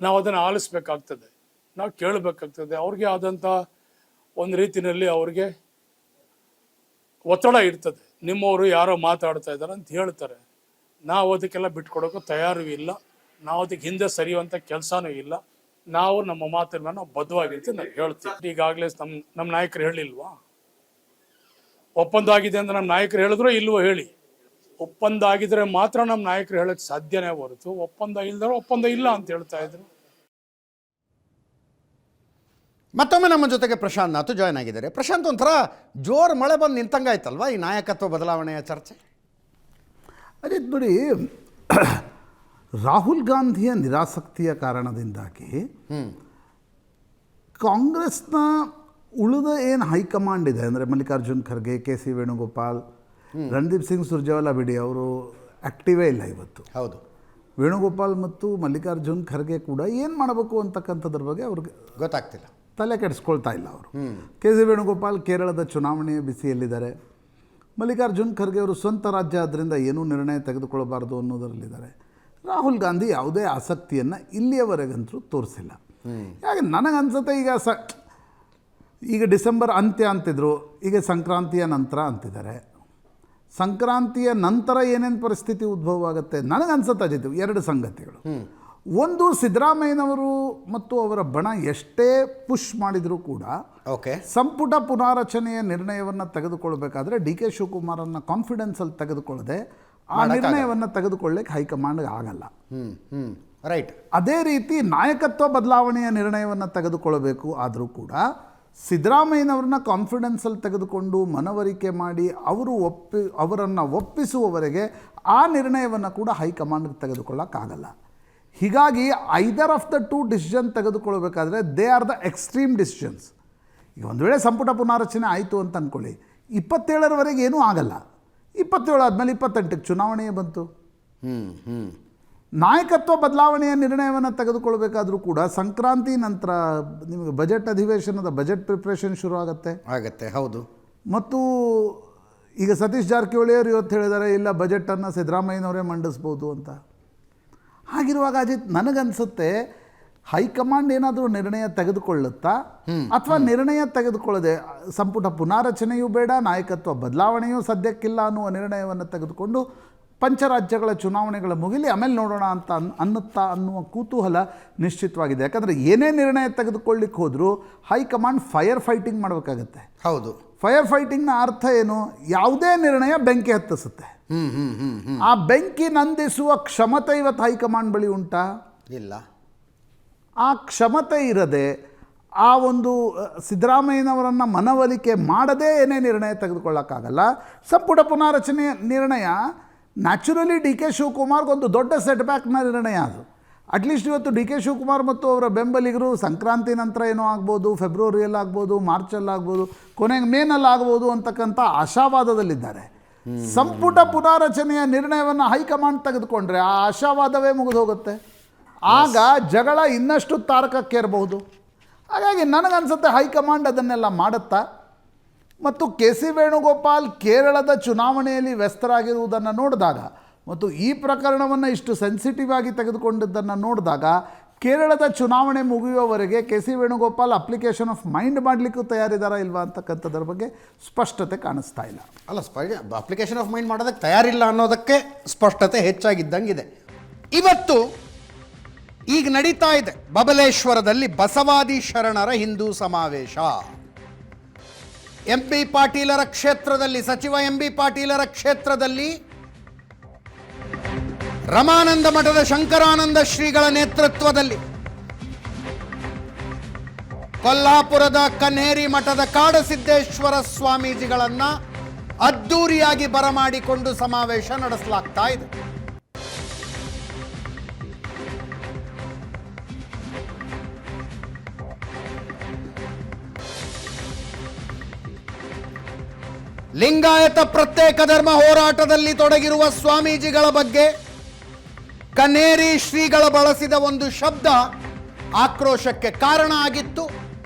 ನಾವು ಅದನ್ನು ಆಲಿಸ್ಬೇಕಾಗ್ತದೆ, ನಾವು ಕೇಳಬೇಕಾಗ್ತದೆ. ಅವ್ರಿಗೆ ಆದಂಥ ಒಂದು ರೀತಿಯಲ್ಲಿ ಅವ್ರಿಗೆ ಒತ್ತಡ ಇರ್ತದೆ. ನಿಮ್ಮವರು ಯಾರೋ ಮಾತಾಡ್ತಾ ಇದ್ದಾರೆ ಅಂತ ಹೇಳ್ತಾರೆ, ನಾವು ಅದಕ್ಕೆಲ್ಲ ಬಿಟ್ಕೊಡೋಕ್ಕೂ ತಯಾರು ಇಲ್ಲ, ನಾವು ಅದಕ್ಕೆ ಹಿಂದೆ ಸರಿಯುವಂಥ ಕೆಲಸನೂ ಇಲ್ಲ. ನಾವು ನಮ್ಮ ಮಾತಿನ ಮೇಲೆ ನಾವು ಬದ್ಧವಾಗಿರ್ತೀವಿ, ನಾವು ಹೇಳ್ತೀವಿ. ಈಗಾಗಲೇ ನಮ್ಮ ನಾಯಕರು ಹೇಳಿಲ್ವಾ, ಒಪ್ಪಂದ ಆಗಿದೆ ಅಂತ ನಮ್ಮ ನಾಯಕರು ಹೇಳಿದ್ರು ಇಲ್ವೋ ಹೇಳಿ. ಒಪ್ಪಂದ ಆಗಿದ್ರೆ ಮಾತ್ರ ನಮ್ಮ ನಾಯಕರು ಹೇಳಕ್ಕೆ ಸಾಧ್ಯನೇ ಹೊರತು ಒಪ್ಪಂದ ಇಲ್ದಾರ ಒಪ್ಪಂದ ಇಲ್ಲ ಅಂತ ಹೇಳ್ತಾ ಇದ್ರು. ಮತ್ತೊಮ್ಮೆ ನಮ್ಮ ಜೊತೆಗೆ ಪ್ರಶಾಂತ್ ನಾಥ್ ಜಾಯ್ನ್ ಆಗಿದ್ದಾರೆ. ಪ್ರಶಾಂತ್, ಒಂಥರ ಜೋರು ಮಳೆ ಬಂದು ನಿಂತಂಗಾಯ್ತಲ್ವಾ ಈ ನಾಯಕತ್ವ ಬದಲಾವಣೆಯ ಚರ್ಚೆ? ಅದೇ ನೋಡಿ, ರಾಹುಲ್ ಗಾಂಧಿಯ ನಿರಾಸಕ್ತಿಯ ಕಾರಣದಿಂದಾಗಿ ಕಾಂಗ್ರೆಸ್ನ ಉಳಿದ ಏನು ಹೈಕಮಾಂಡ್ ಇದೆ, ಅಂದರೆ ಮಲ್ಲಿಕಾರ್ಜುನ್ ಖರ್ಗೆ, ಕೆ ಸಿ ವೇಣುಗೋಪಾಲ್, ರಣದೀಪ್ ಸಿಂಗ್ ಸುರ್ಜೇವಾಲಾ ಬಿಡಿ, ಅವರು ಆ್ಯಕ್ಟಿವೇ ಇಲ್ಲ ಇವತ್ತು. ಹೌದು. ವೇಣುಗೋಪಾಲ್ ಮತ್ತು ಮಲ್ಲಿಕಾರ್ಜುನ್ ಖರ್ಗೆ ಕೂಡ ಏನು ಮಾಡಬೇಕು ಅಂತಕ್ಕಂಥದ್ರ ಬಗ್ಗೆ ಅವ್ರಿಗೆ ಗೊತ್ತಾಗ್ತಿಲ್ಲ, ತಲೆ ಕೆಡಿಸ್ಕೊಳ್ತಾ ಇಲ್ಲ ಅವರು. ಕೆ ಸಿ ವೇಣುಗೋಪಾಲ್ ಕೇರಳದ ಚುನಾವಣೆಯ ಬಿಸಿಯಲ್ಲಿದ್ದಾರೆ. ಮಲ್ಲಿಕಾರ್ಜುನ್ ಖರ್ಗೆ ಅವರು ಸ್ವಂತ ರಾಜ್ಯ ಆದ್ದರಿಂದ ಏನೂ ನಿರ್ಣಯ ತೆಗೆದುಕೊಳ್ಳಬಾರ್ದು ಅನ್ನೋದರಲ್ಲಿದ್ದಾರೆ. ರಾಹುಲ್ ಗಾಂಧಿ ಯಾವುದೇ ಆಸಕ್ತಿಯನ್ನು ಇಲ್ಲಿಯವರೆಗಂತೂ ತೋರಿಸಿಲ್ಲ. ಹಾಗೆ ನನಗನ್ಸುತ್ತೆ ಈಗ ಡಿಸೆಂಬರ್ ಅಂತ್ಯ ಅಂತಿದ್ರು, ಈಗ ಸಂಕ್ರಾಂತಿಯ ನಂತರ ಅಂತಿದ್ದಾರೆ. ಸಂಕ್ರಾಂತಿಯ ನಂತರ ಏನೇನು ಪರಿಸ್ಥಿತಿ ಉದ್ಭವ ಆಗುತ್ತೆ ನನಗನ್ಸುತ್ತೆ ಅಜಿತ್, ಎರಡು ಸಂಗತಿಗಳು. ಒಂದು, ಸಿದ್ದರಾಮಯ್ಯನವರು ಮತ್ತು ಅವರ ಬಣ ಎಷ್ಟೇ ಪುಷ್ ಮಾಡಿದರೂ ಕೂಡ ಸಂಪುಟ ಪುನಾರಚನೆಯ ನಿರ್ಣಯವನ್ನು ತೆಗೆದುಕೊಳ್ಬೇಕಾದ್ರೆ ಡಿ ಕೆ ಶಿವಕುಮಾರನ್ನು ಕಾನ್ಫಿಡೆನ್ಸಲ್ಲಿ ತೆಗೆದುಕೊಳ್ಳದೆ ಆ ನಿರ್ಣಯವನ್ನು ತೆಗೆದುಕೊಳ್ಳಕ್ಕೆ ಹೈಕಮಾಂಡ್ಗೆ ಆಗಲ್ಲ. ರೈಟ್. ಅದೇ ರೀತಿ ನಾಯಕತ್ವ ಬದಲಾವಣೆಯ ನಿರ್ಣಯವನ್ನು ತೆಗೆದುಕೊಳ್ಳಬೇಕು ಆದರೂ ಕೂಡ ಸಿದ್ದರಾಮಯ್ಯನವ್ರನ್ನ ಕಾನ್ಫಿಡೆನ್ಸಲ್ಲಿ ತೆಗೆದುಕೊಂಡು ಮನವರಿಕೆ ಮಾಡಿ ಅವರನ್ನು ಒಪ್ಪಿಸುವವರೆಗೆ ಆ ನಿರ್ಣಯವನ್ನು ಕೂಡ ಹೈಕಮಾಂಡ್ಗೆ ತೆಗೆದುಕೊಳ್ಳೋಕ್ಕಾಗಲ್ಲ. ಹೀಗಾಗಿ either of the two decision ತೆಗೆದುಕೊಳ್ಬೇಕಾದ್ರೆ they are the extreme decisions. ಈಗ ಒಂದು ವೇಳೆ ಸಂಪುಟ ಪುನಾರಚನೆ ಆಯಿತು ಅಂತ ಅಂದ್ಕೊಳ್ಳಿ, 27ರವರೆಗೆ ಏನೂ ಆಗಲ್ಲ. 27 ಆದಮೇಲೆ 28ಕ್ಕೆ ಚುನಾವಣೆಯೇ ಬಂತು. ನಾಯಕತ್ವ ಬದಲಾವಣೆಯ ನಿರ್ಣಯವನ್ನು ತೆಗೆದುಕೊಳ್ಬೇಕಾದ್ರೂ ಕೂಡ ಸಂಕ್ರಾಂತಿ ನಂತರ ನಿಮಗೆ ಬಜೆಟ್ ಅಧಿವೇಶನದ ಬಜೆಟ್ ಪ್ರಿಪ್ರೇಷನ್ ಶುರು ಆಗುತ್ತೆ. ಹೌದು. ಮತ್ತು ಈಗ ಸತೀಶ್ ಜಾರಕಿಹೊಳಿ ಅವರು ಇವತ್ತು ಹೇಳಿದ್ದಾರೆ, ಇಲ್ಲ ಬಜೆಟನ್ನು ಸಿದ್ದರಾಮಯ್ಯನವರೇ ಮಂಡಿಸ್ಬೋದು ಅಂತ. ಹಾಗಿರುವಾಗ ಅಜಿತ್, ನನಗನ್ಸುತ್ತೆ ಹೈಕಮಾಂಡ್ ಏನಾದರೂ ನಿರ್ಣಯ ತೆಗೆದುಕೊಳ್ಳುತ್ತಾ ಅಥವಾ ನಿರ್ಣಯ ತೆಗೆದುಕೊಳ್ಳದೆ ಸಂಪುಟ ಪುನಾರಚನೆಯೂ ಬೇಡ, ನಾಯಕತ್ವ ಬದಲಾವಣೆಯೂ ಸದ್ಯಕ್ಕಿಲ್ಲ ಅನ್ನುವ ನಿರ್ಣಯವನ್ನು ತೆಗೆದುಕೊಂಡು ಪಂಚರಾಜ್ಯಗಳ ಚುನಾವಣೆಗಳ ಮುಗಿಲಿ ಆಮೇಲೆ ನೋಡೋಣ ಅಂತ ಅನ್ನುವ ಕುತೂಹಲ ನಿಶ್ಚಿತವಾಗಿದೆ. ಯಾಕಂದರೆ ಏನೇ ನಿರ್ಣಯ ತೆಗೆದುಕೊಳ್ಳಿಕ್ಕೆ ಹೋದರೂ ಹೈಕಮಾಂಡ್ ಫೈರ್ ಫೈಟಿಂಗ್ ಮಾಡಬೇಕಾಗತ್ತೆ. ಹೌದು. ಫೈರ್ ಫೈಟಿಂಗ್ನ ಅರ್ಥ ಏನು? ಯಾವುದೇ ನಿರ್ಣಯ ಬೆಂಕಿ ಹತ್ತಿಸುತ್ತೆ. ಆ ಬೆಂಕಿ ನಂದಿಸುವ ಕ್ಷಮತೆ ಇವತ್ತು ಹೈಕಮಾಂಡ್ ಬಳಿ ಉಂಟಾ? ಇಲ್ಲ. ಆ ಕ್ಷಮತೆ ಇರದೆ ಆ ಒಂದು ಸಿದ್ದರಾಮಯ್ಯನವರನ್ನು ಮನವೊಲಿಕೆ ಮಾಡದೇ ಏನೇ ನಿರ್ಣಯ ತೆಗೆದುಕೊಳ್ಳೋಕ್ಕಾಗಲ್ಲ. ಸಂಪುಟ ಪುನಾರಚನೆಯ ನಿರ್ಣಯ ನ್ಯಾಚುರಲಿ ಡಿ ಕೆ ಶಿವಕುಮಾರ್ಗೊಂದು ದೊಡ್ಡ ಸೆಟ್ಬ್ಯಾಕ್ನ ನಿರ್ಣಯ ಅದು. ಅಟ್ಲೀಸ್ಟ್ ಇವತ್ತು ಡಿ ಕೆ ಶಿವಕುಮಾರ್ ಮತ್ತು ಅವರ ಬೆಂಬಲಿಗರು ಸಂಕ್ರಾಂತಿ ನಂತರ ಏನೋ ಆಗ್ಬೋದು, ಫೆಬ್ರವರಿಯಲ್ಲಾಗ್ಬೋದು, ಮಾರ್ಚಲ್ಲಾಗ್ಬೋದು, ಕೊನೆಗೆ ಮೇನಲ್ಲಾಗ್ಬೋದು ಅಂತಕ್ಕಂಥ ಆಶಾವಾದದಲ್ಲಿದ್ದಾರೆ. ಸಂಪುಟ ಪುನಾರಚನೆಯ ನಿರ್ಣಯವನ್ನು ಹೈಕಮಾಂಡ್ ತೆಗೆದುಕೊಂಡ್ರೆ ಆ ಆಶಾವಾದವೇ ಮುಗಿದು ಹೋಗುತ್ತೆ. ಆಗ ಜಗಳ ಇನ್ನಷ್ಟು ತಾರಕಕ್ಕೇರಬಹುದು. ಹಾಗಾಗಿ ನನಗನ್ಸುತ್ತೆ ಹೈಕಮಾಂಡ್ ಅದನ್ನೆಲ್ಲ ಮಾಡುತ್ತಾ. ಮತ್ತು ಕೆ ಸಿ ವೇಣುಗೋಪಾಲ್ ಕೇರಳದ ಚುನಾವಣೆಯಲ್ಲಿ ವ್ಯಸ್ತರಾಗಿರುವುದನ್ನು ನೋಡಿದಾಗ ಮತ್ತು ಈ ಪ್ರಕರಣವನ್ನು ಇಷ್ಟು ಸೆನ್ಸಿಟಿವ್ ಆಗಿ ತೆಗೆದುಕೊಂಡಿದ್ದನ್ನು ನೋಡಿದಾಗ ಕೇರಳದ ಚುನಾವಣೆ ಮುಗಿಯುವವರೆಗೆ K C Venugopal application of mind ಮಾಡಲಿಕ್ಕೂ ತಯಾರಿದ್ದಾರಾ ಇಲ್ವಾ ಅಂತಕ್ಕಂಥದ್ರ ಬಗ್ಗೆ ಸ್ಪಷ್ಟತೆ ಕಾಣಿಸ್ತಾ ಇಲ್ಲ. ಅಲ್ಲ, ಅಪ್ಲಿಕೇಶನ್ ಆಫ್ ಮೈಂಡ್ ಮಾಡೋದಕ್ಕೆ ತಯಾರಿಲ್ಲ ಅನ್ನೋದಕ್ಕೆ ಸ್ಪಷ್ಟತೆ ಹೆಚ್ಚಾಗಿದ್ದಂಗಿದೆ. ಇವತ್ತು ಈಗ ನಡೀತಾ ಇದೆ ಬಬಲೇಶ್ವರದಲ್ಲಿ ಬಸವಾದಿ ಶರಣರ ಹಿಂದೂ ಸಮಾವೇಶ. ಎಂ ಬಿ ಪಾಟೀಲರ ಕ್ಷೇತ್ರದಲ್ಲಿ, ಸಚಿವ ಎಂ ಬಿ ಪಾಟೀಲರ ಕ್ಷೇತ್ರದಲ್ಲಿ ರಮಾನಂದ ಮಠದ ಶಂಕರಾನಂದ ಶ್ರೀಗಳ ನೇತೃತ್ವದಲ್ಲಿ, ಕೊಲ್ಹಾಪುರದ ಕನ್ನೇರಿ ಮಠದ ಕಾಡಸಿದ್ದೇಶ್ವರ ಸ್ವಾಮೀಜಿಗಳನ್ನ ಅದ್ದೂರಿಯಾಗಿ ಬರಮಾಡಿಕೊಂಡು ಸಮಾವೇಶ ನಡೆಸಲಾಗ್ತಾ ಇದೆ. ಲಿಂಗಾಯತ ಪ್ರತ್ಯೇಕ ಧರ್ಮ ಹೋರಾಟದಲ್ಲಿ ತೊಡಗಿರುವ ಸ್ವಾಮೀಜಿಗಳ ಬಗ್ಗೆ ಕನ್ನೇರಿ ಶ್ರೀಗಳ ಬಳಸಿದ ಒಂದು ಶಬ್ದ ಆಕ್ರೋಶಕ್ಕೆ ಕಾರಣ ಆಗಿತ್ತು.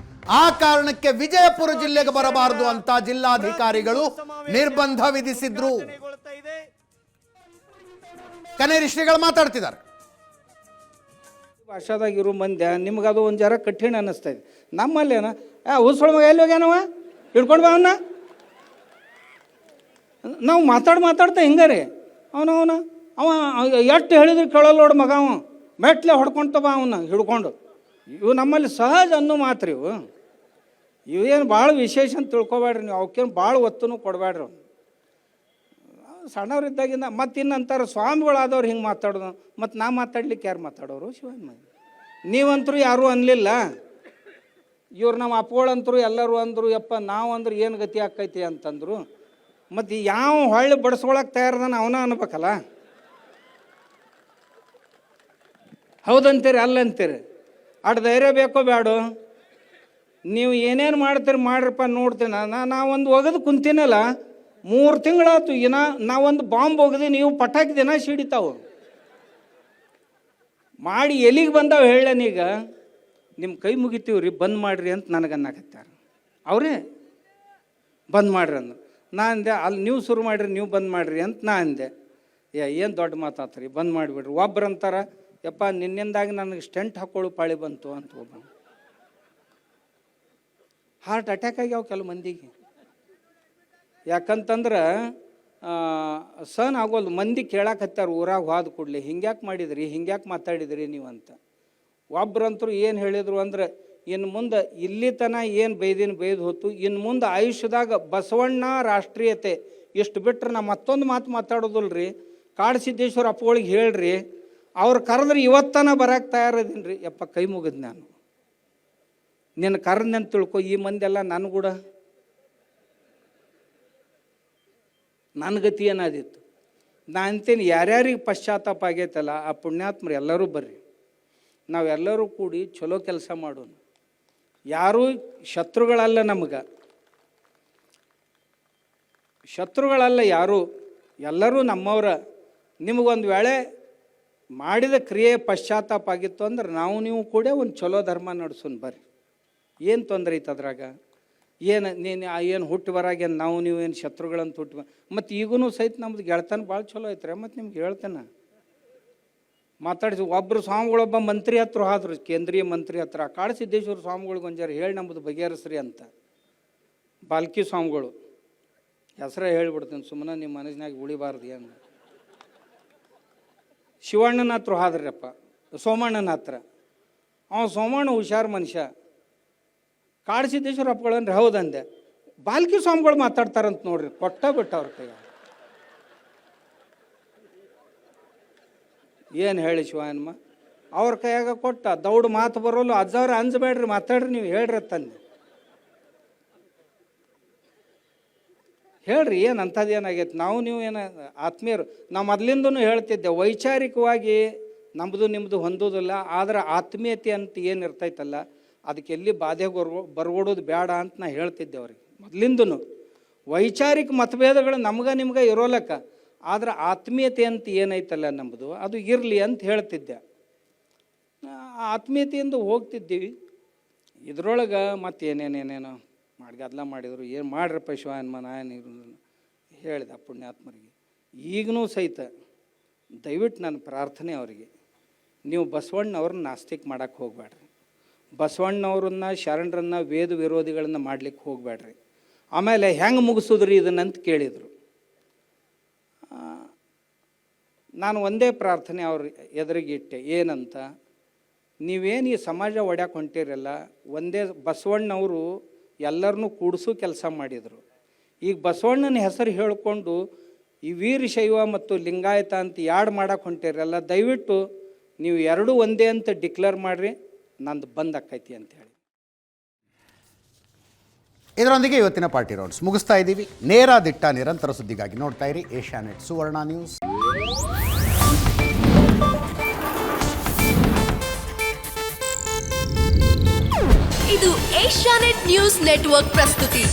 ಆ ಕಾರಣಕ್ಕೆ ವಿಜಯಪುರ ಜಿಲ್ಲೆಗೆ ಬರಬಾರದು ಅಂತ ಜಿಲ್ಲಾಧಿಕಾರಿಗಳು ನಿರ್ಬಂಧ ವಿಧಿಸಿದ್ರು. ಕನ್ನೇರಿ ಶ್ರೀಗಳು ಮಾತಾಡ್ತಿದ್ದಾರೆ. ಭಾಷಾದಾಗಿರೋ ಮಂದ್ಯ ನಿಮ್ಗೆ ಅದು ಒಂದು ಜರ ಕಠಿಣ ಅನ್ನಿಸ್ತಾ ಇದೆ. ನಮ್ಮಲ್ಲೇನ ಉಸ್ಕೊಳ ಮಗ ಎಲ್ಲಿ ಹೋಗ್ಯಾನವ ಹಿಡ್ಕೊಂಡು ಬಾ ಅವನ್ನ. ನಾವು ಮಾತಾಡ್ತಾ ಹಿಂಗಾರಿ ಅವ ಎಷ್ಟು ಹೇಳಿದ್ರು ಕೇಳಲ್ಲ ನೋಡು ಮಗ. ಅವ ಮೆಟ್ಲೆ ಹೊಡ್ಕೊಂತ ಬಾ ಅವನ್ನ ಹಿಡ್ಕೊಂಡು. ಇವು ನಮ್ಮಲ್ಲಿ ಸಹಜ ಅನ್ನೋ ಮಾತ್ರಿ. ಇವೇನು ಭಾಳ ವಿಶೇಷ ಅಂತ ತಿಳ್ಕೊಬೇಡ್ರಿ ನೀವು. ಅವಕ್ಕೇನು ಭಾಳ ಒತ್ತೂ ಕೊಡಬೇಡ್ರಿ. ಸಣ್ಣವ್ರಿದ್ದಾಗಿಂದ ಮತ್ತು ಇನ್ನಂತಾರೆ ಸ್ವಾಮಿಗಳಾದವ್ರು ಹಿಂಗೆ ಮಾತಾಡೋದು. ಮತ್ತು ನಾ ಮಾತಾಡ್ಲಿಕ್ಕೆ ಯಾರು ಮಾತಾಡೋರು? ಶಿವನ್ ನೀವಂತರೂ ಯಾರೂ ಅನ್ನಲಿಲ್ಲ. ಇವ್ರು ನಮ್ಮ ಅಪ್ಪಗಳಂತರು ಎಲ್ಲರೂ ಅಂದರು, ಯಪ್ಪ ನಾವು ಅಂದ್ರೆ ಏನು ಗತಿ ಆಕ್ಕೈತಿ ಅಂತಂದರು. ಮತ್ತು ಯಾವ ಹೊಳ್ಳಿ ಬಡಿಸ್ಕೊಳಕ್ಕೆ ತಯಾರದಾನ ಅವನ ಅನ್ಬೇಕಲ್ಲ. ಹೌದಂತೀರಿ ಅಲ್ಲಂತೀರಿ? ಅಷ್ಟು ಧೈರ್ಯ ಬೇಕೋ ಬೇಡೋ? ನೀವು ಏನೇನು ಮಾಡ್ತೀರಿ ಮಾಡ್ರಪ್ಪ ನೋಡ್ತೀನಿ. ನಾವೊಂದು ಒಗದು ಕುಂತೀನಲ್ಲ, 3 ತಿಂಗಳಾಯ್ತು. ನಾವೊಂದು ಬಾಂಬ್ ಒಗದು ನೀವು ಪಟಾಕಿ ದಿನ ಸಿಡಿತಾವು ಮಾಡಿ ಎಲ್ಲಿಗೆ ಬಂದಾವ ಹೇಳನೀಗ. ನಿಮ್ಮ ಕೈ ಮುಗಿತೀವಿ ರೀ, ಬಂದ್ ಮಾಡಿರಿ ಅಂತ ನನಗನ್ನಾಕತ್ಯಾರ. ಅವರೇ ಬಂದ್ ಮಾಡಿರಿ ಅಂದ್ರು. ನಾ ಅಂದೆ ಅಲ್ಲಿ ನೀವು ಶುರು ಮಾಡಿರಿ, ನೀವು ಬಂದ್ ಮಾಡಿರಿ ಅಂತ ನಾ ಅಂದೆ. ಏನು ದೊಡ್ಡ ಮಾತಾತ್ರಿ, ಬಂದ್ ಮಾಡಿಬಿಡ್ರಿ. ಒಬ್ರು ಅಂತಾರ, ಯಪ್ಪ ನಿನ್ನಿಂದಾಗಿ ನನಗೆ ಸ್ಟೆಂಟ್ ಹಾಕೊಳ್ಳೋ ಪಾಳಿ ಬಂತು ಅಂತ ಒಬ್ಬ. ಹಾರ್ಟ್ ಅಟ್ಯಾಕ್ ಆಗ್ಯಾವ ಕೆಲವು ಮಂದಿಗೆ. ಯಾಕಂತಂದ್ರೆ ಸಹನ್ ಆಗೋಲ್ದು. ಮಂದಿ ಕೇಳಾಕತ್ತಾರ ಊರಾಗ ಹೋದ ಕೂಡಲೇ, ಹಿಂಗ್ಯಾಕೆ ಮಾಡಿದ್ರಿ, ಹಿಂಗ್ಯಾಕೆ ಮಾತಾಡಿದ್ರಿ ನೀವು ಅಂತ. ಒಬ್ರಂತರು ಏನು ಹೇಳಿದರು ಅಂದ್ರೆ, ಇನ್ನು ಮುಂದೆ ಇಲ್ಲಿ ತನ ಏನು ಬೈದು ಹೊತ್ತು, ಇನ್ನು ಮುಂದೆ ಆಯುಷ್ಯದಾಗ ಬಸವಣ್ಣ ರಾಷ್ಟ್ರೀಯತೆ ಇಷ್ಟು ಬಿಟ್ಟರೆ ನಾ ಮತ್ತೊಂದು ಮಾತು ಮಾತಾಡೋದಿಲ್ರಿ. ಕಾಡಸಿದ್ದೇಶ್ವರ ಅಪ್ಪಗಳಿಗೆ ಹೇಳ್ರಿ, ಅವ್ರು ಕರೆದ್ರೆ ಇವತ್ತನ ಬರಕ್ಕೆ ತಯಾರದೀನಿ ರೀ. ಯಪ್ಪ ಕೈ ಮುಗಿದ್ ನಾನು, ನಿನ್ನ ಕರೆದಂತ ತಿಳ್ಕೊ. ಈ ಮಂದಿ ಎಲ್ಲ ನನ್ನ ಕೂಡ ನನ್ನ ಗತಿ ಏನಾದಿತ್ತು. ನಾ ಅಂತೀನಿ, ಯಾರ್ಯಾರಿಗೆ ಪಶ್ಚಾತ್ತಾಪ ಆಗೈತಲ್ಲ ಆ ಪುಣ್ಯಾತ್ಮರು ಎಲ್ಲರೂ ಬರ್ರಿ, ನಾವೆಲ್ಲರೂ ಕೂಡಿ ಚಲೋ ಕೆಲಸ ಮಾಡೋಣ. ಯಾರೂ ಶತ್ರುಗಳಲ್ಲ, ನಮಗೆ ಶತ್ರುಗಳಲ್ಲ ಯಾರು, ಎಲ್ಲರೂ ನಮ್ಮವ್ರ. ನಿಮಗೊಂದು ವೇಳೆ ಮಾಡಿದ ಕ್ರಿಯೆ ಪಶ್ಚಾತ್ತಾಪ ಆಗಿತ್ತು ಅಂದ್ರೆ ನಾವು ನೀವು ಕೂಡ ಒಂದು ಚಲೋ ಧರ್ಮ ನಡೆಸೋಣ ಬರ್ರಿ. ಏನು ತೊಂದರೆ ಐತೆ ಅದ್ರಾಗ? ಏನು ಹುಟ್ಟು ಬರಾಗ ನಾವು ನೀವು ಏನು ಶತ್ರುಗಳಂತ ಹುಟ್ಟು ಮತ್ತು ಈಗೂ ಸಹಿತ ನಮ್ದು ಗೆಳತನ ಭಾಳ ಚಲೋ ಐತ್ರಿ. ಮತ್ತು ನಿಮ್ಗೆ ಹೇಳ್ತೇನೆ, ಮಾತಾಡಿಸಿ ಒಬ್ಬರು ಸ್ವಾಮಿಗಳೊಬ್ಬ ಮಂತ್ರಿ ಹತ್ರ ಹೋದ್ರು, ಕೇಂದ್ರೀಯ ಮಂತ್ರಿ ಹತ್ರ. ಕಾಡಸಿದ್ದೇಶ್ವರ ಸ್ವಾಮಿಗಳಿಗೆ ಒಂಜಾರ ಹೇಳಿ ನಮ್ಮದು ಬಗೆಹರಿಸ್ರಿ ಅಂತ. ಬಾಲ್ಕಿ ಸ್ವಾಮಿಗಳು ಹೆಸರೇ ಹೇಳಿಬಿಡ್ತೀನಿ, ಸುಮ್ಮನೆ ನಿಮ್ಮ ಮನಸ್ಸಿನಾಗ ಉಳಿಬಾರ್ದು ಏನು. ಶಿವಣ್ಣನ ಹತ್ರ ಹೋದ್ರಪ್ಪ, ಸೋಮಣ್ಣನ ಹತ್ರ. ಸೋಮಣ್ಣ ಹುಷಾರು ಮನುಷ್ಯ. ಕಾಡಸಿದ್ದೇಶ್ವರ ಅಪ್ಪಗಳಂದ್ರೆ ಹೌದಂದೆ. ಬಾಲ್ಕಿ ಸ್ವಾಮಿಗಳು ಮಾತಾಡ್ತಾರಂತ ನೋಡ್ರಿ, ಕೊಟ್ಟ ಬಿಟ್ಟ ಅವ್ರ ಕೈ. ಏನು ಹೇಳಿ ಶಿವಣ್ಣ ಅವ್ರ ಕೈಯಾಗ ಕೊಟ್ಟ, ದೌಡ್ ಮಾತು ಬರೋಲ್ಲ. ಅಜ್ಜವ್ರ ಅಂಜಬೇಡ್ರಿ, ಮಾತಾಡ್ರಿ, ನೀವು ಹೇಳ್ರಿ ತಂದೆ ಹೇಳ್ರಿ. ಏನು ಅಂಥದ್ದು ಏನಾಗೈತೆ? ನಾವು ನೀವು ಏನು ಆತ್ಮೀಯರು. ನಾವು ಮೊದಲಿಂದನೂ ಹೇಳ್ತಿದ್ದೆ, ವೈಚಾರಿಕವಾಗಿ ನಮ್ಮದು ನಿಮ್ಮದು ಹೊಂದೋದಿಲ್ಲ, ಆದರೆ ಆತ್ಮೀಯತೆ ಅಂತ ಏನು ಇರ್ತೈತಲ್ಲ ಅದಕ್ಕೆ ಎಲ್ಲಿ ಬಾಧೆ ಬರ್ಗೊಡೋದು ಬೇಡ ಅಂತ ನಾ ಹೇಳ್ತಿದ್ದೆ ಅವ್ರಿಗೆ ಮೊದಲಿಂದನೂ. ವೈಚಾರಿಕ ಮತಭೇದಗಳು ನಮ್ಗೆ ನಿಮ್ಗೆ ಇರೋಲಕ್ಕ, ಆದ್ರೆ ಆತ್ಮೀಯತೆ ಅಂತ ಏನೈತಲ್ಲ ನಮ್ಮದು ಅದು ಇರಲಿ ಅಂತ ಹೇಳ್ತಿದ್ದೆ. ಆತ್ಮೀಯತೆಯಿಂದ ಹೋಗ್ತಿದ್ದೀವಿ. ಇದ್ರೊಳಗೆ ಮತ್ತೆ ಏನೇನೇನೇನೋ ಗದ್ದಲ ಮಾಡಿದರು. ಏನು ಮಾಡ್ರಪ್ಪ ಶಿವನ್ಮ ನಾಯನ ಹೇಳಿದ ಪುಣ್ಯಾತ್ಮರಿಗೆ. ಈಗನೂ ಸಹಿತ ದಯವಿಟ್ಟು ನನ್ನ ಪ್ರಾರ್ಥನೆ ಅವರಿಗೆ, ನೀವು ಬಸವಣ್ಣವ್ರನ್ನ ನಾಸ್ತಿಕ್ ಮಾಡೋಕ್ಕೆ ಹೋಗಬೇಡ್ರಿ. ಬಸವಣ್ಣವ್ರನ್ನ ಶರಣರನ್ನ ವೇದ ವಿರೋಧಿಗಳನ್ನ ಮಾಡ್ಲಿಕ್ಕೆ ಹೋಗಬೇಡ್ರಿ. ಆಮೇಲೆ ಹೆಂಗೆ ಮುಗಿಸೋದ್ರಿ ಇದನ್ನಂತ ಕೇಳಿದರು. ನಾನು ಒಂದೇ ಪ್ರಾರ್ಥನೆ ಅವ್ರ ಎದುರಿಗಿಟ್ಟೆ, ಏನಂತ, ನೀವೇನು ಈ ಸಮಾಜ ಒಡ್ಯಾಕೆ ಹೊಂಟಿರಲ್ಲ, ಒಂದೇ ಬಸವಣ್ಣವರು ಎಲ್ಲರನ್ನೂ ಕೂಡಿಸೋ ಕೆಲಸ ಮಾಡಿದರು. ಈಗ ಬಸವಣ್ಣನ ಹೆಸರು ಹೇಳಿಕೊಂಡು ಈ ವೀರಶೈವ ಮತ್ತು ಲಿಂಗಾಯತ ಅಂತ ಯಾಡ್ ಮಾಡಕ್ಕೆ ಹೊಂಟಿರಲ್ಲ, ದಯವಿಟ್ಟು ನೀವು ಎರಡೂ ಒಂದೇ ಅಂತ ಡಿಕ್ಲೇರ್ ಮಾಡಿರಿ, ನಂದು ಬಂದ್ ಆಕ್ಕೈತಿ ಅಂತೇಳಿ. ಇದರೊಂದಿಗೆ ಇವತ್ತಿನ ಪಾರ್ಟಿ ರೌಂಡ್ಸ್ ಮುಗಿಸ್ತಾ ಇದ್ದೀವಿ. ನೇರ ದಿಟ್ಟ ನಿರಂತರ ಸುದ್ದಿಗಾಗಿ ನೋಡ್ತಾ ಇರಿ ಏಷ್ಯಾನೆಟ್ ಸುವರ್ಣ ನ್ಯೂಸ್. ಇದು ಏಷ್ಯಾನೆಟ್ ನ್ಯೂಸ್ ನೆಟ್ವರ್ಕ್ ಪ್ರಸ್ತುತಿ.